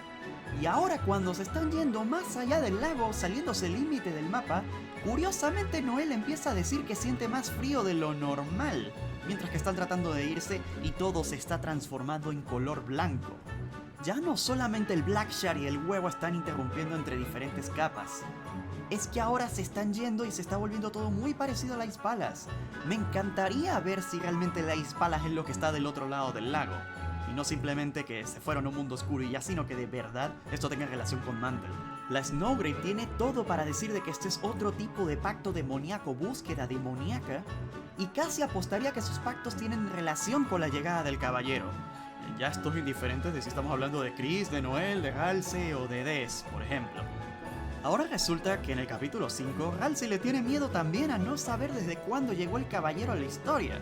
Y ahora cuando se están yendo más allá del lago, saliéndose el límite del mapa, curiosamente Noel empieza a decir que siente más frío de lo normal, mientras que están tratando de irse y todo se está transformando en color blanco. Ya no solamente el Blackshard y el huevo están interrumpiendo entre diferentes capas, es que ahora se están yendo y se está volviendo todo muy parecido a la Ice Palace. Me encantaría ver si realmente la Ice Palace es lo que está del otro lado del lago, y no simplemente que se fueron a un mundo oscuro y ya, sino que de verdad esto tenga relación con Mantle. La Snowgrave tiene todo para decir de que este es otro tipo de pacto demoníaco, búsqueda demoníaca, y casi apostaría que sus pactos tienen relación con la llegada del caballero. Ya estoy indiferente de si estamos hablando de Chris, de Noel, de Halsey o de Des, por ejemplo. Ahora resulta que en el capítulo 5, Halsey le tiene miedo también a no saber desde cuándo llegó el caballero a la historia.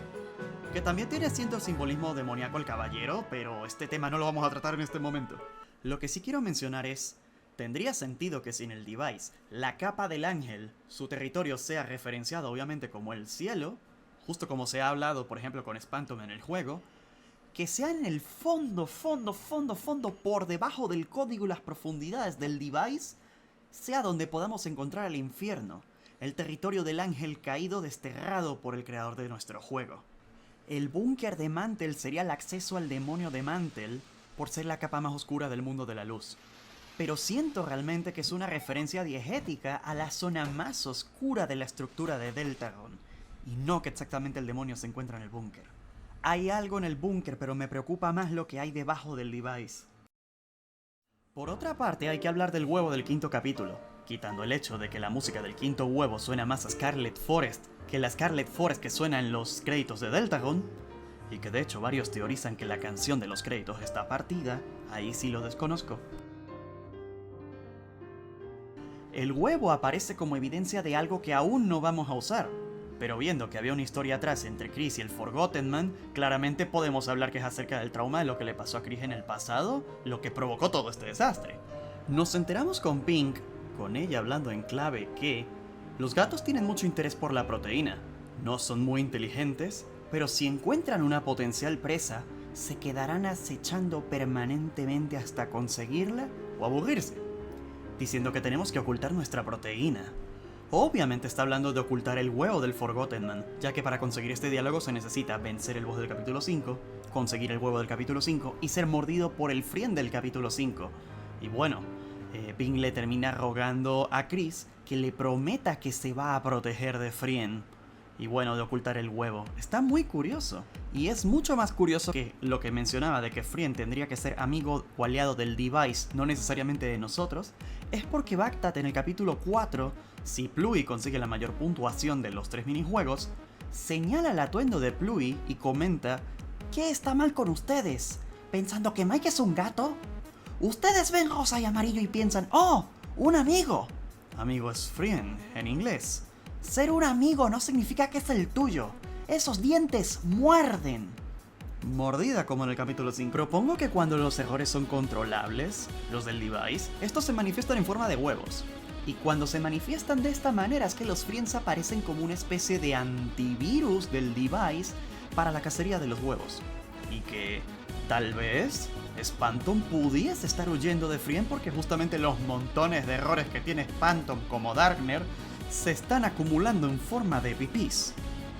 Que también tiene cierto simbolismo demoníaco el caballero, pero este tema no lo vamos a tratar en este momento. Lo que sí quiero mencionar es, tendría sentido que si en el device, la capa del ángel, su territorio sea referenciado obviamente como el cielo, justo como se ha hablado por ejemplo con Sphancton en el juego, que sea en el fondo, por debajo del código y las profundidades del device, sea donde podamos encontrar el infierno, el territorio del ángel caído desterrado por el creador de nuestro juego. El búnker de Mantle sería el acceso al demonio de Mantle, por ser la capa más oscura del mundo de la luz. Pero siento realmente que es una referencia diegética a la zona más oscura de la estructura de Deltarune, y no que exactamente el demonio se encuentra en el búnker. Hay algo en el búnker, pero me preocupa más lo que hay debajo del device. Por otra parte, hay que hablar del huevo del quinto capítulo, quitando el hecho de que la música del quinto huevo suena más a Scarlet Forest que la Scarlet Forest que suena en los créditos de Deltarune, y que de hecho varios teorizan que la canción de los créditos está partida, ahí sí lo desconozco. El huevo aparece como evidencia de algo que aún no vamos a usar, pero viendo que había una historia atrás entre Chris y el Forgotten Man, claramente podemos hablar que es acerca del trauma de lo que le pasó a Chris en el pasado, lo que provocó todo este desastre. Nos enteramos con Pink con ella hablando en clave que los gatos tienen mucho interés por la proteína, no son muy inteligentes, pero si encuentran una potencial presa, se quedarán acechando permanentemente hasta conseguirla o aburrirse, diciendo que tenemos que ocultar nuestra proteína. Obviamente está hablando de ocultar el huevo del Forgotten Man, ya que para conseguir este diálogo se necesita vencer el boss del capítulo 5, conseguir el huevo del capítulo 5 y ser mordido por el Friend del capítulo 5. Y bueno, Ping le termina rogando a Chris que le prometa que se va a proteger de Friend. Y bueno, de ocultar el huevo. Está muy curioso. Y es mucho más curioso que lo que mencionaba de que Friend tendría que ser amigo o aliado del Device, no necesariamente de nosotros. Es porque Bagtat en el capítulo 4, si Pluie consigue la mayor puntuación de los 3 minijuegos, señala el atuendo de Pluie y comenta: ¿qué está mal con ustedes? ¿Pensando que Mike es un gato? Ustedes ven rosa y amarillo y piensan: ¡oh! ¡Un amigo! Amigo es Friend en inglés. Ser un amigo no significa que es el tuyo. Esos dientes muerden. Mordida como en el capítulo 5. Propongo que cuando los errores son controlables, los del Device, estos se manifiestan en forma de huevos. Y cuando se manifiestan de esta manera es que los Friends aparecen como una especie de antivirus del Device para la cacería de los huevos. Y que tal vez Spantom pudiese estar huyendo de Friend porque justamente los montones de errores que tiene Spantom como Darkner se están acumulando en forma de pipís.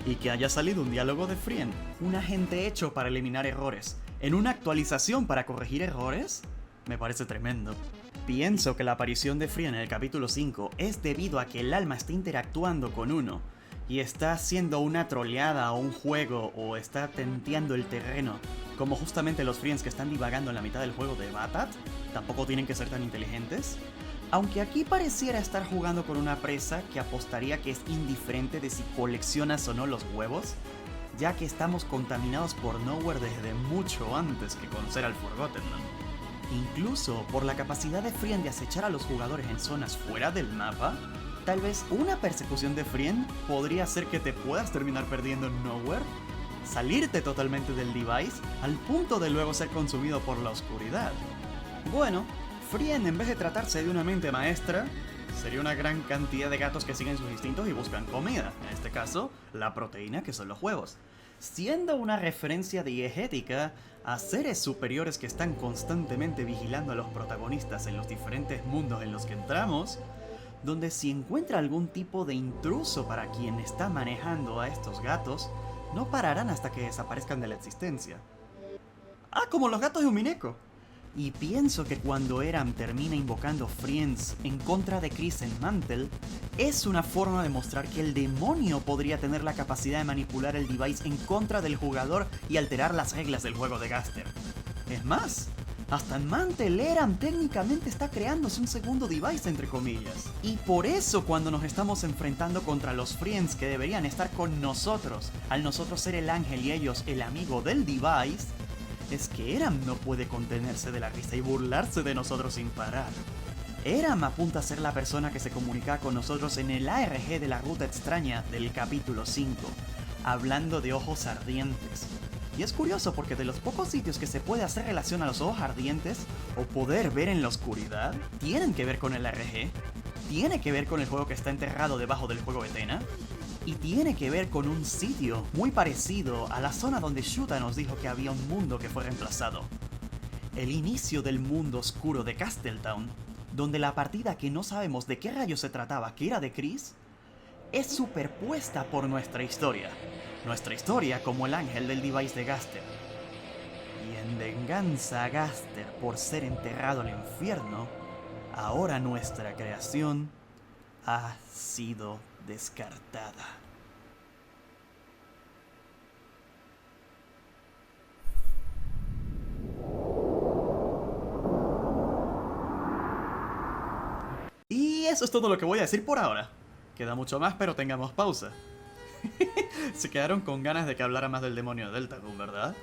Y que haya salido un diálogo de Friend, un agente hecho para eliminar errores, en una actualización para corregir errores, me parece tremendo. Pienso que la aparición de Friend en el capítulo 5 es debido a que el alma está interactuando con uno y está haciendo una troleada o un juego o está tenteando el terreno, como justamente los Friends que están divagando en la mitad del juego de Bagtat. Tampoco tienen que ser tan inteligentes. Aunque aquí pareciera estar jugando con una presa que apostaría que es indiferente de si coleccionas o no los huevos, ya que estamos contaminados por Nowhere desde mucho antes que conocer al Forgotten Man. Incluso por la capacidad de Friend de acechar a los jugadores en zonas fuera del mapa, tal vez una persecución de Friend podría hacer que te puedas terminar perdiendo en Nowhere, salirte totalmente del Device al punto de luego ser consumido por la oscuridad. Bueno, Friend, en vez de tratarse de una mente maestra, sería una gran cantidad de gatos que siguen sus instintos y buscan comida, en este caso, la proteína que son los huevos, siendo una referencia diegética a seres superiores que están constantemente vigilando a los protagonistas en los diferentes mundos en los que entramos, donde si encuentra algún tipo de intruso para quien está manejando a estos gatos, no pararán hasta que desaparezcan de la existencia. Ah, como los gatos de Umineko. Y pienso que cuando Eram termina invocando Friends en contra de Chris en Mantle, es una forma de mostrar que el demonio podría tener la capacidad de manipular el device en contra del jugador y alterar las reglas del juego de Gaster. Es más, hasta en Mantle Eram técnicamente está creándose un segundo device entre comillas. Y por eso cuando nos estamos enfrentando contra los Friends que deberían estar con nosotros, al nosotros ser el ángel y ellos el amigo del device, es que Eram no puede contenerse de la risa y burlarse de nosotros sin parar. Eram apunta a ser la persona que se comunica con nosotros en el ARG de la ruta extraña del capítulo 5, hablando de ojos ardientes. Y es curioso porque de los pocos sitios que se puede hacer relación a los ojos ardientes, o poder ver en la oscuridad, tienen que ver con el ARG, tiene que ver con el juego que está enterrado debajo del juego Etena, y tiene que ver con un sitio muy parecido a la zona donde Shuta nos dijo que había un mundo que fue reemplazado. El inicio del mundo oscuro de Castletown, donde la partida que no sabemos de qué rayos se trataba, que era de Chris, es superpuesta por nuestra historia. Nuestra historia como el ángel del device de Gaster. Y en venganza a Gaster por ser enterrado al infierno, ahora nuestra creación ha sido descartada. Y eso es todo lo que voy a decir por ahora. Queda mucho más, pero tengamos pausa. Se quedaron con ganas de que hablara más del demonio de Deltarune, ¿verdad?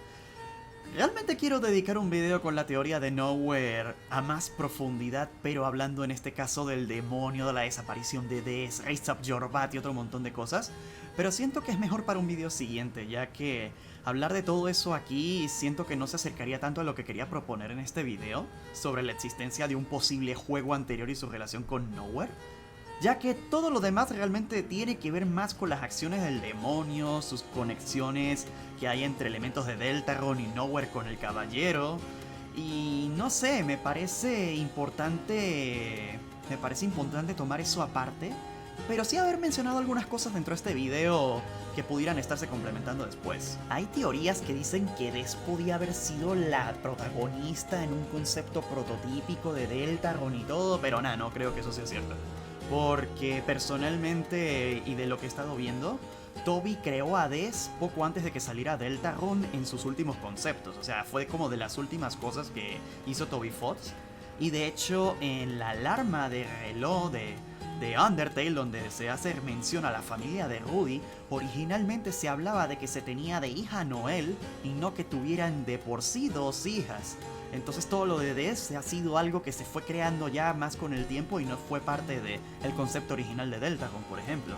Realmente quiero dedicar un video con la teoría de Nowhere a más profundidad, pero hablando en este caso del demonio, de la desaparición de Des, Raise Up Your Bat y otro montón de cosas. Pero siento que es mejor para un video siguiente, ya que hablar de todo eso aquí siento que no se acercaría tanto a lo que quería proponer en este video, sobre la existencia de un posible juego anterior y su relación con Nowhere. Ya que todo lo demás realmente tiene que ver más con las acciones del demonio, sus conexiones que hay entre elementos de Deltarune y Nowhere con el caballero. Y no sé, me parece importante tomar eso aparte, pero sí haber mencionado algunas cosas dentro de este video que pudieran estarse complementando después. Hay teorías que dicen que Des podía haber sido la protagonista en un concepto prototípico de Deltarune y todo, pero nada, no creo que eso sea cierto. Porque personalmente, y de lo que he estado viendo, Toby creó a Des poco antes de que saliera Deltarune en sus últimos conceptos. O sea, fue como de las últimas cosas que hizo Toby Fox. Y de hecho, en la alarma de reloj de Undertale, donde se hace mención a la familia de Rudy, originalmente se hablaba de que se tenía de hija a Noelle y no que tuvieran de por sí 2 hijas. Entonces todo lo de Des ha sido algo que se fue creando ya más con el tiempo y no fue parte del concepto original de Deltarune, por ejemplo.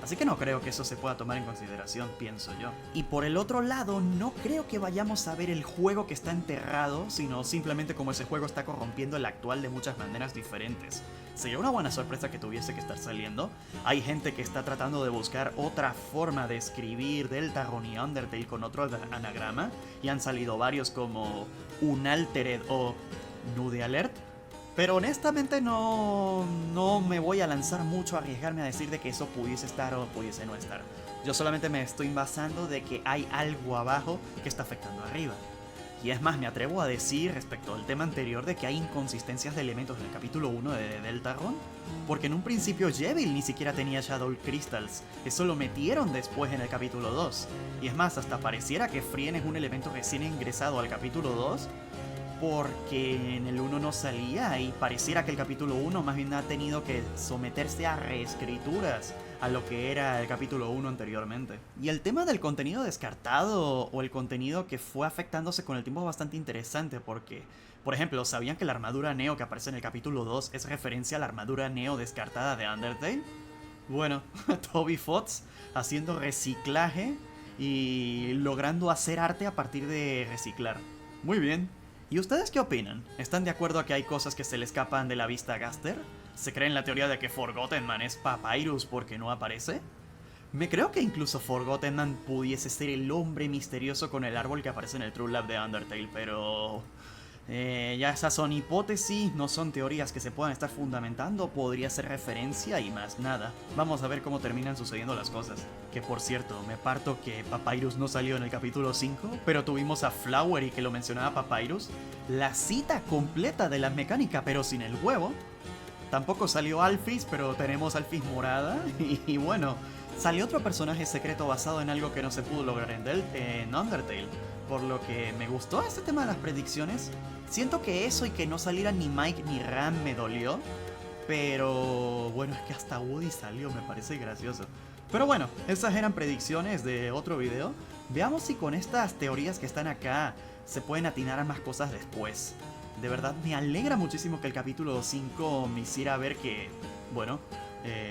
Así que no creo que eso se pueda tomar en consideración, pienso yo. Y por el otro lado, no creo que vayamos a ver el juego que está enterrado, sino simplemente como ese juego está corrompiendo el actual de muchas maneras diferentes. Sería una buena sorpresa que tuviese que estar saliendo. Hay gente que está tratando de buscar otra forma de escribir Deltarune y Undertale con otro anagrama, y han salido varios como Unaltered o Nude Alert. Pero honestamente no me voy a lanzar mucho a arriesgarme a decir de que eso pudiese estar o pudiese no estar. Yo solamente me estoy basando de que hay algo abajo que está afectando arriba. Y es más, me atrevo a decir respecto al tema anterior de que hay inconsistencias de elementos en el capítulo 1 de Deltarune, porque en un principio Yevil ni siquiera tenía Shadow Crystals, eso lo metieron después en el capítulo 2. Y es más, hasta pareciera que Frien es un elemento recién ingresado al capítulo 2, porque en el 1 no salía y pareciera que el capítulo 1 más bien ha tenido que someterse a reescrituras a lo que era el capítulo 1 anteriormente. Y el tema del contenido descartado o el contenido que fue afectándose con el tiempo es bastante interesante porque, por ejemplo, ¿sabían que la armadura Neo que aparece en el capítulo 2 es referencia a la armadura Neo descartada de Undertale? Bueno, Toby Fox haciendo reciclaje y logrando hacer arte a partir de reciclar. Muy bien. ¿Y ustedes qué opinan? ¿Están de acuerdo a que hay cosas que se le escapan de la vista a Gaster? ¿Se creen la teoría de que Forgotten Man es Papyrus porque no aparece? Me creo que incluso Forgotten Man pudiese ser el hombre misterioso con el árbol que aparece en el True Love de Undertale, pero... ya esas son hipótesis, no son teorías que se puedan estar fundamentando, podría ser referencia y más nada. Vamos a ver cómo terminan sucediendo las cosas. Que por cierto, me parto que Papyrus no salió en el capítulo 5, pero tuvimos a Flowery que lo mencionaba Papyrus. La cita completa de la mecánica, pero sin el huevo. Tampoco salió Alphys, pero tenemos Alphys morada. Y bueno, salió otro personaje secreto basado en algo que no se pudo lograr en Undertale. Por lo que me gustó este tema de las predicciones. Siento que eso y que no salieran ni Mike ni Ram me dolió. Pero bueno, es que hasta Woody salió, me parece gracioso. Pero bueno, esas eran predicciones de otro video. Veamos si con estas teorías que están acá se pueden atinar a más cosas después. De verdad me alegra muchísimo que el capítulo 5 me hiciera ver que, bueno,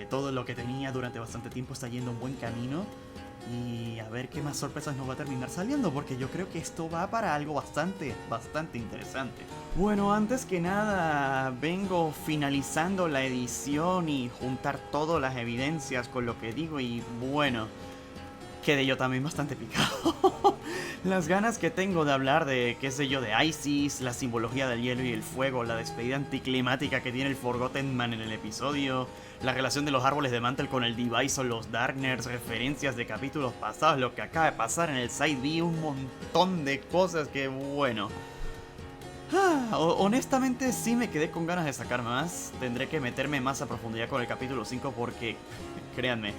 todo lo que tenía durante bastante tiempo está yendo un buen camino. Y a ver qué más sorpresas nos va a terminar saliendo, porque yo creo que esto va para algo bastante interesante. Bueno, antes que nada, vengo finalizando la edición y juntar todas las evidencias con lo que digo y bueno, quedé yo también bastante picado. Las ganas que tengo de hablar de, qué sé yo, de Isis, la simbología del hielo y el fuego, la despedida anticlimática que tiene el Forgotten Man en el episodio, la relación de los árboles de Mantle con el Device o los Darkners, referencias de capítulos pasados, lo que acaba de pasar en el Side B, un montón de cosas que bueno. Honestamente sí me quedé con ganas de sacar más. Tendré que meterme más a profundidad con el capítulo 5 porque, créanme,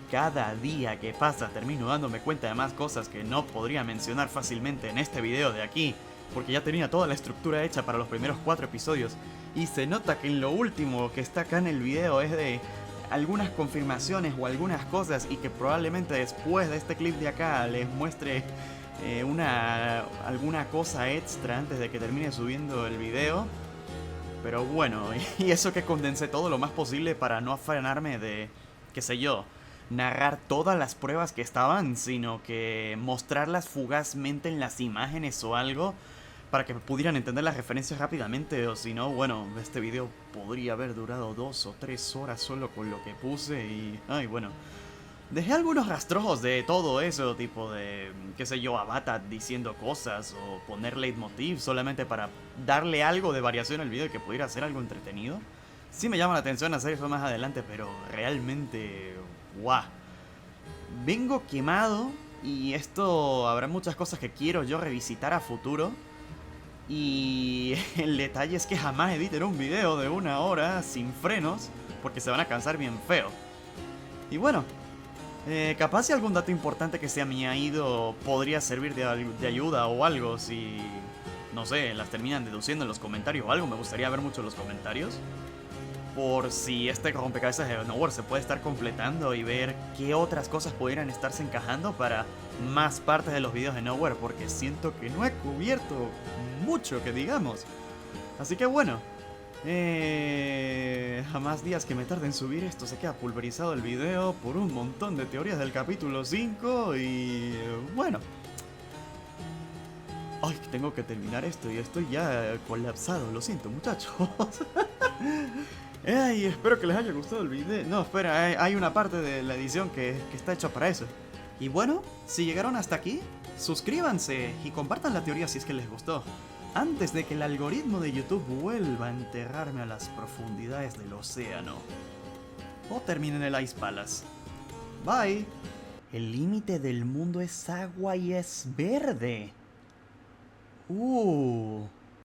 cada día que pasa termino dándome cuenta de más cosas que no podría mencionar fácilmente en este video de aquí, porque ya tenía toda la estructura hecha para los primeros 4 episodios. Y se nota que en lo último que está acá en el video es de algunas confirmaciones o algunas cosas, y que probablemente después de este clip de acá les muestre alguna cosa extra antes de que termine subiendo el video. Pero bueno, y eso que condensé todo lo más posible para no afanarme de, qué sé yo, narrar todas las pruebas que estaban, sino que mostrarlas fugazmente en las imágenes o algo, para que pudieran entender las referencias rápidamente. O si no, bueno, este video podría haber durado 2 o 3 horas solo con lo que puse. Y, ay, bueno, dejé algunos rastrojos de todo eso, tipo de, qué sé yo, Avatar diciendo cosas o poner leitmotiv solamente para darle algo de variación al video y que pudiera ser algo entretenido. Sí me llama la atención hacer eso más adelante, pero realmente, guau. Vengo quemado y esto, habrá muchas cosas que quiero yo revisitar a futuro. Y el detalle es que jamás editen un video de 1 hora sin frenos, porque se van a cansar bien feo. Y bueno, capaz si algún dato importante que se me ha ido podría servir de ayuda o algo. Si, no sé, las terminan deduciendo en los comentarios o algo, me gustaría ver mucho los comentarios. Por si este rompecabezas de Nowhere se puede estar completando y ver qué otras cosas pudieran estarse encajando para más partes de los videos de Nowhere, porque siento que no he cubierto mucho que digamos. Así que bueno, a más días que me tarde en subir esto, se queda pulverizado el video por un montón de teorías del capítulo 5 y bueno. Ay, tengo que terminar esto y estoy ya colapsado, lo siento muchachos. Ay, espero que les haya gustado el video. No, espera, hay una parte de la edición que está hecha para eso. Y bueno, si llegaron hasta aquí, suscríbanse y compartan la teoría si es que les gustó, antes de que el algoritmo de YouTube vuelva a enterrarme a las profundidades del océano. O termine en el Ice Palace. Bye. El límite del mundo es agua y es verde.